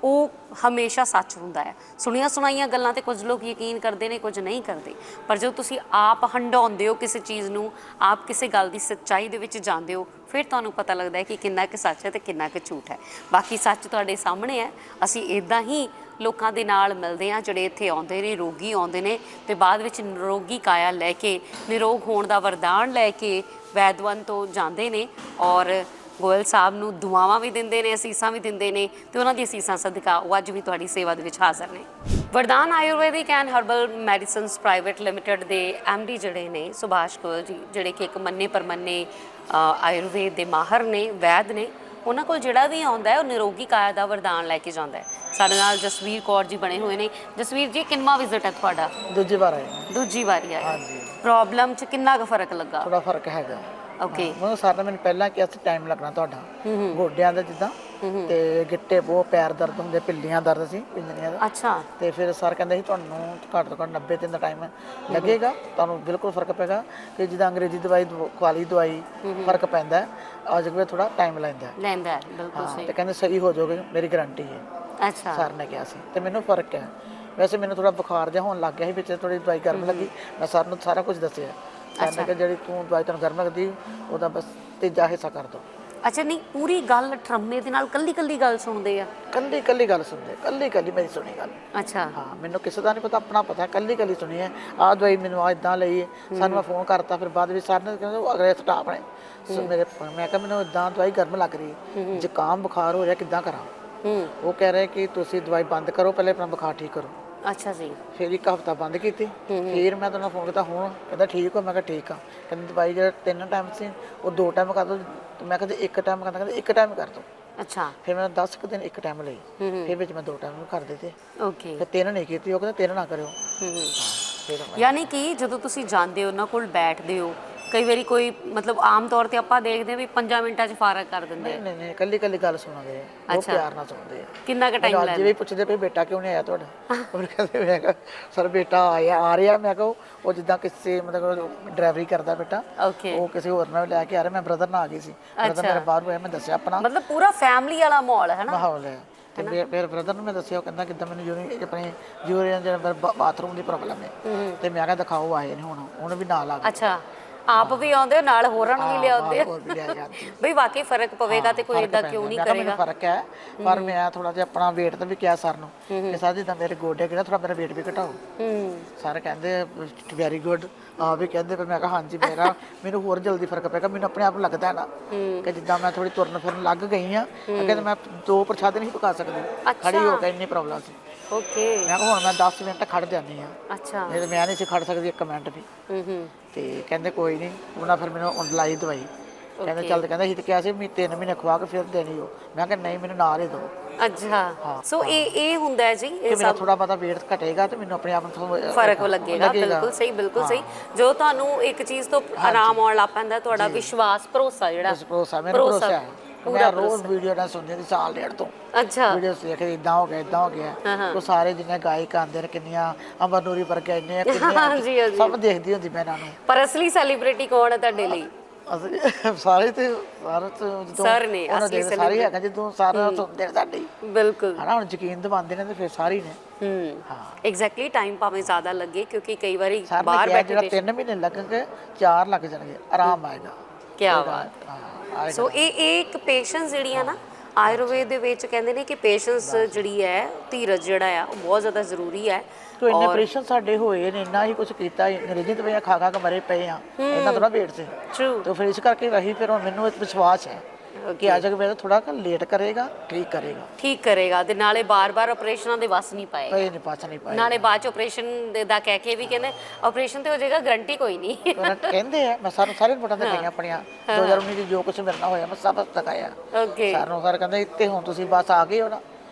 ਉਹ ਹਮੇਸ਼ਾ ਸੱਚ ਹੁੰਦਾ ਹੈ। ਸੁਣੀਆਂ ਸੁਣਾਈਆਂ ਗੱਲਾਂ ਤੇ ਕੁਝ ਲੋਕ ਯਕੀਨ ਕਰਦੇ ਨੇ, ਕੁਝ ਨਹੀਂ ਕਰਦੇ। ਪਰ ਜਦੋਂ ਤੁਸੀਂ ਆਪ ਹੰਡਾਉਂਦੇ ਹੋ ਕਿਸੇ ਚੀਜ਼ ਨੂੰ, ਆਪ ਕਿਸੇ ਗੱਲ ਦੀ ਸੱਚਾਈ ਦੇ ਵਿੱਚ ਜਾਂਦੇ ਹੋ, ਫਿਰ ਤੁਹਾਨੂੰ ਪਤਾ ਲੱਗਦਾ ਹੈ ਕਿ ਕਿੰਨਾ ਕੁ ਸੱਚ ਹੈ ਤੇ ਕਿੰਨਾ ਕੁ ਝੂਠ ਹੈ। ਬਾਕੀ ਸੱਚ ਤੁਹਾਡੇ ਸਾਹਮਣੇ ਹੈ। ਅਸੀਂ ਇੱਦਾਂ ਹੀ ਲੋਕਾਂ ਦੇ ਨਾਲ ਮਿਲਦੇ ਹਾਂ ਜਿਹੜੇ ਇੱਥੇ ਆਉਂਦੇ ਨੇ, ਰੋਗੀ ਆਉਂਦੇ ਨੇ ਤੇ ਬਾਅਦ ਵਿੱਚ ਨਿਰੋਗੀ ਕਾਇਆ ਲੈ ਕੇ, ਨਿਰੋਗ ਹੋਣ ਦਾ ਵਰਦਾਨ ਲੈ ਕੇ ਵੈਦਵਨ ਤੋਂ ਜਾਂਦੇ ਨੇ, ਔਰ ਗੋਇਲ ਸਾਹਿਬ ਨੂੰ ਦੁਆਵਾਂ ਵੀ ਦਿੰਦੇ ਨੇ, ਅਸੀਸਾਂ ਵੀ ਦਿੰਦੇ ਨੇ, ਤੇ ਉਹਨਾਂ ਦੀ ਅਸੀਸਾਂ ਸਦਕਾ ਉਹ ਅੱਜ ਵੀ ਤੁਹਾਡੀ ਸੇਵਾ ਦੇ ਵਿੱਚ ਹਾਜ਼ਰ ਨੇ। ਵਰਦਾਨ Ayurvedic and herbal medicines private limited ਦੇ MD ਜਿਹੜੇ ਨੇ ਸੁਭਾਸ਼ ਗੋਇਲ ਜੀ, ਜਿਹੜੇ ਕਿ ਇੱਕ ਮੰਨੇ ਪਰਮੰਨੇ ਆਯੁਰਵੇਦ ਦੇ ਮਾਹਰ ਨੇ, ਵੈਦ ਨੇ, ਉਹਨਾਂ ਕੋਲ ਜਿਹੜਾ ਵੀ ਆਉਂਦਾ ਹੈ ਉਹ ਨਿਰੋਗੀ ਕਾਇਆ ਦਾ ਵਰਦਾਨ ਲੈ ਕੇ ਜਾਂਦਾ ਹੈ। ਸਾਡੇ ਨਾਲ ਜਸਵੀਰ ਕੌਰ ਜੀ ਬਣੇ ਹੋਏ ਨੇ। ਜਸਵੀਰ ਜੀ ਕਿੰਨਵਾਂ ਵਿਜ਼ਿਟ ਹੈ ਤੁਹਾਡਾ? ਦੂਜੀ ਵਾਰ ਆਏ ਨੇ। ਦੂਜੀ ਵਾਰੀ ਆਏ। ਹਾਂਜੀ ਪ੍ਰੋਬਲਮ 'ਚ ਕਿੰਨਾ ਕੁ ਫਰਕ ਲੱਗਾ? ਥੋੜਾ ਫਰਕ ਹੈਗਾ। ਓਕੇ ਮੈਨੂੰ ਸਰ ਨੇ ਮੈਨੂੰ ਪਹਿਲਾਂ ਕਿਹਾ ਸੀ ਟਾਈਮ ਲੱਗਣਾ ਤੁਹਾਡਾ, ਗੋਡਿਆਂ ਦਾ ਜਿੱਦਾਂ ਤੇ ਗਿੱਟੇ ਬਹੁਤ, ਪੈਰ ਦਰਦ ਹੁੰਦੇ, ਪਿੱਲੀਆਂ ਦਰਦ ਸੀ, ਪਿੰਜਰੀਆਂ ਦਾ। ਅੱਛਾ ਤੇ ਫਿਰ ਸਰ ਕਹਿੰਦੇ ਸੀ ਤੁਹਾਨੂੰ ਘੱਟ ਤੋਂ ਘੱਟ 90 ਦਿਨ ਦਾ ਟਾਈਮ ਲੱਗੇਗਾ, ਤੁਹਾਨੂੰ ਬਿਲਕੁਲ ਫਰਕ ਪਏਗਾ। ਕਿ ਜਿੱਦਾਂ ਅੰਗਰੇਜ਼ੀ ਦਵਾਈ ਖਵਾਲੀ ਦਵਾਈ ਫਰਕ ਪੈਂਦਾ, ਆਯੁਰਵੇਦ ਥੋੜਾ ਟਾਈਮ ਲੈਂਦਾ ਲੈਂਦਾ ਬਿਲਕੁਲ ਹਾਂ। ਸਹੀ। ਤੇ ਕਹਿੰਦੇ ਸਹੀ ਹੋ ਜਾਓਗੇ, ਮੇਰੀ ਗਾਰੰਟੀ ਹੈ, ਅੱਛਾ ਸਰ ਨੇ ਕਿਹਾ ਸੀ। ਤੇ ਮੈਨੂੰ ਫਰਕ ਹੈ। ਵੈਸੇ ਮੈਨੂੰ ਥੋੜਾ ਬੁਖਾਰ ਜਿਹਾ ਹੋਣ ਲੱਗ ਗਿਆ ਸੀ ਵਿੱਚ, ਥੋੜੀ ਦਵਾਈ ਗਰਮ ਲੱਗੀ। ਮੈਂ ਸਰ ਨੂੰ ਸਾਰਾ ਕੁਝ ਦੱਸਿਆ। ਸਰ ਨੇ ਕਿਹਾ ਜਿਹੜੀ ਤੂੰ ਦਵਾਈ ਤੈਨੂੰ ਗਰਮ ਲੱਗਦੀ ਉਹਦਾ ਬਸ ਤੀਜਾ ਹਿੱਸਾ ਕਰ ਦੋ। ਅੱਛਾ ਨਹੀਂ ਪੂਰੀ ਗੱਲ ਠਰਮੇ ਦੇ ਨਾਲ ਕੱਲੀ ਕੱਲੀ ਗੱਲ ਸੁਣਦੇ ਆ? ਕੱਲੀ ਕੱਲੀ ਗੱਲ ਸੁਣਦੇ, ਕੱਲੀ ਕੱਲੀ ਮੇਰੀ ਸੁਣੀ ਗੱਲ। ਅੱਛਾ ਹਾਂ ਮੈਨੂੰ ਕਿਸੇ ਦਾ ਨਹੀਂ ਪਤਾ, ਆਪਣਾ ਪਤਾ, ਕੱਲੀ ਕੱਲੀ ਸੁਣੀ ਹੈ। ਆਹ ਦਵਾਈ ਮੈਨੂੰ ਆ ਇਦਾਂ ਲਈ ਹੈ। ਸਾਨੂੰ ਮੈਂ ਫੋਨ ਕਰਤਾ, ਫਿਰ ਬਾਅਦ ਵਿੱਚ ਸਰ ਨੇ ਕਹਿੰਦੇ ਅਗਲੇ ਸਟਾਫ ਨੇ ਮੇਰੇ, ਮੈਂ ਕਿਹਾ ਮੈਨੂੰ ਇਦਾਂ ਦਵਾਈ ਗਰਮ ਲੱਗ ਰਹੀ ਹੈ, ਜ਼ੁਕਾਮ ਬੁਖਾਰ ਹੋ ਰਿਹਾ, ਕਿੱਦਾਂ ਕਰਾਂ? ਉਹ ਕਹਿ ਰਹੇ ਕਿ ਤੁਸੀਂ ਦਵਾਈ ਬੰਦ ਕਰੋ, ਪਹਿਲੇ ਆਪਣਾ ਬੁਖਾਰ ਠੀਕ ਕਰੋ। ਅੱਛਾ ਜੀ। ਫਿਰ 1 ਹਫ਼ਤਾ ਬੰਦ ਕੀਤੀ। ਫਿਰ ਮੈਂ ਤੁਹਾਨੂੰ ਫੋਨ ਕੀਤਾ, ਹੁਣ ਕਹਿੰਦਾ ਠੀਕ ਹੋ? ਮੈਂ ਕਿਹਾ ਠੀਕ ਆ। ਕਹਿੰਦੇ ਦਵਾਈ ਜਿਹੜਾ 3 ਟਾਈਮ ਸੀ ਉਹ 2 ਟਾਈਮ ਕਰ ਦਿਓ। ਮੈਂ ਕਹਿੰਦਾ 1 ਟਾਈਮ ਕਰਦਾ, ਕਹਿੰਦੇ 1 ਟਾਈਮ ਕਰ ਦਿਓ। ਅੱਛਾ ਫਿਰ ਮੈਂ 10 ਕੁ ਦਿਨ 1 ਟਾਈਮ ਲਈ, ਫਿਰ ਵਿੱਚ ਮੈਂ 2 ਟਾਈਮ ਕਰ ਦਿੱਤੇ। ਓਕੇ ਫਿਰ 3 ਨਹੀਂ ਕੀਤੀ। ਉਹ ਕਹਿੰਦਾ 3 ਨਾ ਕਰਿਓ। ਫਿਰ ਯਾਨੀ ਕਿ ਜਦੋਂ ਤੁਸੀਂ ਜਾਂਦੇ ਹੋ ਉਹਨਾਂ ਕੋਲ ਬੈਠਦੇ ਹੋ, ਕਈ ਵਾਰੀ ਕੋਈ ਮਤਲਬ ਆਮ ਤੌਰ ਤੇ ਆਪਾਂ ਦੇਖਦੇ ਹਾਂ ਵੀ 5 ਮਿੰਟਾਂ 'ਚ ਫਾਰਗ ਕਰ ਦਿੰਦੇ ਆ। ਨਹੀਂ ਕੱਲੀ ਕੱਲੀ ਗੱਲ ਸੁਣਾਉਂਦੇ ਆ, ਉਹ ਪਿਆਰ ਨਾਲ ਸੁਣਦੇ ਆ। ਕਿੰਨਾ ਕੁ ਟਾਈਮ ਅੱਜ ਵੀ ਪੁੱਛਦੇ ਪਏ ਬੇਟਾ ਕਿਉਂ ਨਹੀਂ ਆਇਆ ਤੁਹਾਡਾ? ਉਹ ਕਹਿੰਦੇ ਮੈਂ ਕਿਹਾ ਸਰ ਬੇਟਾ ਆ ਰਿਹਾ। ਮੈਂ ਕਿਹਾ ਉਹ ਜਿੱਦਾਂ ਕਿਸੇ ਮਤਲਬ ਡਰਾਈਵਰੀ ਕਰਦਾ ਬੇਟਾ, ਓਕੇ ਉਹ ਕਿਸੇ ਹੋਰ ਨਾਲ ਲੈ ਕੇ ਆ ਰਿਹਾ। ਮੈਂ ਬ੍ਰਦਰ ਨਾਲ ਆ ਗਈ ਸੀ, ਬ੍ਰਦਰ ਮੇਰਾ ਬਾਹਰ ਹੋਇਆ, ਮੈਂ ਦੱਸਿਆ ਆਪਣਾ ਮਤਲਬ ਪੂਰਾ ਫੈਮਿਲੀ ਵਾਲਾ ਮਾਹੌਲ ਹੈ ਨਾ, ਮਾਹੌਲ ਹੈ। ਤੇ ਫਿਰ ਬ੍ਰਦਰ ਨੂੰ ਮੈਂ ਦੱਸਿਆ, ਉਹ ਕਹਿੰਦਾ ਕਿੱਦਾਂ ਮੈਨੂੰ ਆਪਣੇ ਯੂਰੀਨ ਜਿਹੜਾ ਬਾਥਰੂਮ ਦੀ ਪ੍ਰੋਬਲਮ ਹੈ। ਤੇ ਮੈਂ ਕਿਹਾ ਦਿਖਾਓ, ਆਏ ਨੇ ਹੁਣ ਵੀ ਨਾਲ ਆ ਗਏ। ਅੱਛਾ ਆਪ ਵੀ ਆਉਂਦੇ ਹੋ ਨਾਲ ਹੋਰਾਂ ਨੂੰ ਵੀ ਲਿਆਉਂਦੇ ਹੋਰ ਵੀ ਲਿਆ ਜਾਂਦੇ। ਬਈ ਵਾਕਈ ਫਰਕ ਪਵੇਗਾ ਤੇ ਕੋਈ ਇਦਾਂ ਕਿਉਂ ਨਹੀਂ ਕਰੇਗਾ? ਫਰਕ ਹੈ, ਪਰ ਮੈਂ ਥੋੜਾ ਜਿਹਾ ਆਪਣਾ weight ਤੇ ਵੀ ਕਿਹਾ ਸਰ ਨੂੰ ਕਿ ਸਰ ਜਿੱਦਾਂ ਮੇਰੇ ਗੋਡੇ ਕਿਹੜਾ ਥੋੜਾ ਮੇਰਾ weight ਵੀ ਘਟਾਓ। ਸਰ ਕਹਿੰਦੇ ਵੈਰੀ ਗੁੱਡ, ਆ ਵੀ ਕਹਿੰਦੇ। ਪਰ ਮੈਂ ਕਿਹਾ ਹਾਂਜੀ ਮੈਨੂੰ ਹੋਰ ਜਲਦੀ ਫਰਕ ਪਏਗਾ, ਮੈਨੂੰ ਆਪਣੇ ਆਪ ਨੂੰ ਲੱਗਦਾ ਨਾ ਕਿ ਜਿੱਦਾਂ ਮੈਂ ਥੋੜੀ ਤੁਰਨ ਫਿਰਨ ਲੱਗ ਗਈ ਆ। ਕਹਿੰਦੇ ਮੈਂ 2 ਪ੍ਰਸ਼ਾਦੇ ਨਹੀਂ ਪਕਾ ਸਕਦੀ, ਖੜੀ ਹੋ ਕੇ ਇੰਨੀ ਪ੍ਰੋਬਲਮ ਸੀ। ਓਕੇ ਮੈਂ ਕਿਹਾ ਹੁਣ ਮੈਂ 10 ਮਿੰਟ ਖੜ ਜਾਂਦੀ ਆ। ਅੱਛਾ ਨਹੀਂ ਤਾਂ ਮੈਂ ਨਹੀਂ ਸੀ ਖੜ ਸਕਦੀ 1 ਮਿੰਟ ਵੀ। ਤੇ ਕਹਿੰਦੇ ਕੋਈ ਨਹੀਂ। ਉਹਨਾਂ ਫਿਰ ਮੈਨੂੰ ਲਾਈ ਦਵਾਈ, ਕਹਿੰਦੇ ਚੱਲ ਕਹਿੰਦਾ ਅਸੀਂ ਤਾਂ ਕਿਹਾ ਸੀ 3 ਮਹੀਨੇ ਖਵਾ ਕੇ ਫਿਰ ਦੇਣੀ ਉਹ। ਮੈਂ ਕਿਹਾ ਨਹੀਂ, ਮੈਨੂੰ ਨਾਲ ਹੀ ਦਿਓ ਅੱਛਾ, ਸੋ ਇਹ ਹੁੰਦਾ ਹੈ ਜੀ, ਕਿ ਮੇਰਾ ਥੋੜਾ ਬਹੁਤਾ weight ਘਟੇਗਾ ਤੇ ਮੈਨੂੰ ਆਪਣੇ ਆਪ ਨੂੰ ਫਰਕ ਲੱਗੇਗਾ। ਬਿਲਕੁਲ ਸਹੀ, ਬਿਲਕੁਲ ਸਹੀ। ਜੋ ਤੁਹਾਨੂੰ ਇੱਕ ਚੀਜ਼ ਤੋਂ ਆਰਾਮ ਆਉਣ ਲੱਗ ਪੈਂਦਾ, ਤੁਹਾਡਾ ਵਿਸ਼ਵਾਸ, ਭਰੋਸਾ ਜਿਹੜਾ ਭਰੋਸਾ, ਮੈਨੂੰ ਭਰੋਸਾ ਹੈ। ਮੈਂ ਰੋਜ਼ ਵੀਡੀਓ ਨਾਲ ਸੁਣਦੀ ਸੀ ਸਾਲ ਡੇਢ ਤੋਂ। ਅੱਛਾ, ਵੀਡੀਓ ਦੇਖ ਕੇ ਇਦਾਂ ਹੋ ਗਿਆ, ਇਦਾਂ ਹੋ ਗਿਆ। ਉਹ ਸਾਰੇ ਜਿੰਨੇ ਗਾਇਕ ਆਉਂਦੇ ਨੇ, ਕਿੰਨੀਆਂ ਅਮਰ ਨੂਰੀ ਵਰਗੇ ਇੰਨੇ ਕਿੰਨੇ, ਸਭ ਦੇਖਦੀ ਹੁੰਦੀ ਮੈਂ ਇਹਨਾਂ ਨੂੰ। ਪਰ ਅਸਲੀ ਸੈਲੀਬ੍ਰਿਟੀ ਕੌਣ ਹੈ ਤੁਹਾਡੇ ਲਈ? ਅਸੀਂ ਸਾਰੇ ਤੇ ਜਦੋਂ ਸਰ ਨੇ ਉਹਨਾਂ ਦੇ ਸਾਰੇ ਹੈਗਾ, ਜਦੋਂ ਸਾਰਾ ਸੁਣਦੇ ਨੇ ਸਾਡੀ, ਬਿਲਕੁਲ ਹਨਾ। ਹੁਣ ਯਕੀਨ ਦਿਵਾਉਂਦੇ ਨੇ ਤੇ ਫਿਰ ਸਾਰੇ ਹੀ ਨੇ। ਐਗਜ਼ੈਕਟਲੀ। ਟਾਈਮ ਭਾਵੇਂ ਜ਼ਿਆਦਾ ਲੱਗੇ, ਕਿਉਂਕਿ ਕਈ ਵਾਰੀ ਬਾਹਰ ਬਾਹਰ ਬੈਠੇ ਜਿਹੜਾ 3 ਮਹੀਨੇ ਲੱਗਣਗੇ, 4 ਲੱਗ ਜਾਣਗੇ, ਆਰਾਮ ਆਏਗਾ। ਕੀ ਬਾਤ। ਸੋ ਇਹ ਇੱਕ ਪੇਸ਼ੈਂਸ ਜਿਹੜੀ ਆ ਨਾ, ਆਯੁਰਵੇਦ ਦੇ ਵਿੱਚ ਕਹਿੰਦੇ ਨੇ ਕਿ ਪੇਸ਼ੈਂਸ ਜਿਹੜੀ ਹੈ, ਧੀਰਜ ਜਿਹੜਾ ਆ, ਉਹ ਬਹੁਤ ਜ਼ਿਆਦਾ ਜ਼ਰੂਰੀ ਹੈ। ਤੋ ਇੰਨੇ ਆਪਰੇਸ਼ਨ ਸਾਡੇ ਹੋਏ ਨੇ, ਇੰਨਾ ਹੀ ਕੁਝ ਕੀਤਾ, ਅੰਗਰੇਜ਼ੀ ਦਵਾਈਆਂ ਖਾ ਖਾ ਕੇ ਮਰੇ ਪਏ ਆ, ਇਹਨਾਂ ਥੋੜਾ ਵੇਟ ਸੀ। ਟਰੂ। ਤੇ ਫਿਰ ਇਸ ਕਰਕੇ ਵਹੀ ਫਿਰ ਹੁਣ ਮੈਨੂੰ ਇੱਕ ਵਿਸ਼ਵਾਸ ਹੈ ਕਿ ਅੱਜ ਅਗਰ ਥੋੜਾ ਲੇਟ ਕਰੇਗਾ, ਠੀਕ ਕਰੇਗਾ ਤੇ ਨਾਲੇ ਬਾਰ-ਬਾਰ ਆਪਰੇਸ਼ਨਾਂ ਦੇ ਵਸ ਨਹੀਂ ਪਾਏਗਾ। ਪਏ ਨਹੀਂ, ਪਾਸ ਨਹੀਂ ਪਾਏ। ਨਾਲੇ ਬਾਅਦ ਚ ਆਪਰੇਸ਼ਨ ਦਾ ਕਹਿ ਕੇ ਵੀ ਕਹਿੰਦੇ ਆਪਰੇਸ਼ਨ ਤੇ ਹੋ ਜਾਏਗਾ, ਗਰੰਟੀ ਕੋਈ ਨਹੀਂ। ਕਹਿੰਦੇ ਆ। ਮੈਂ ਸਾਰੇ ਰਿਪੋਰਟਾਂ ਤੇ ਗਈਆਂ ਆਪਣੀਆਂ, 2019 ਚ ਜੋ ਕੁਝ ਮੇਰੇ ਨਾਲ ਹੋਇਆ ਮੈਂ ਸਭ ਦਿਖਾਇਆ। ਓਕੇ। ਸਾਨੂੰ ਸਰ ਕਹਿੰਦੇ ਇੱਥੇ ਹੁਣ ਤੁਸੀਂ ਬਸ ਆ ਗਏ ਹੋ ਨਾ,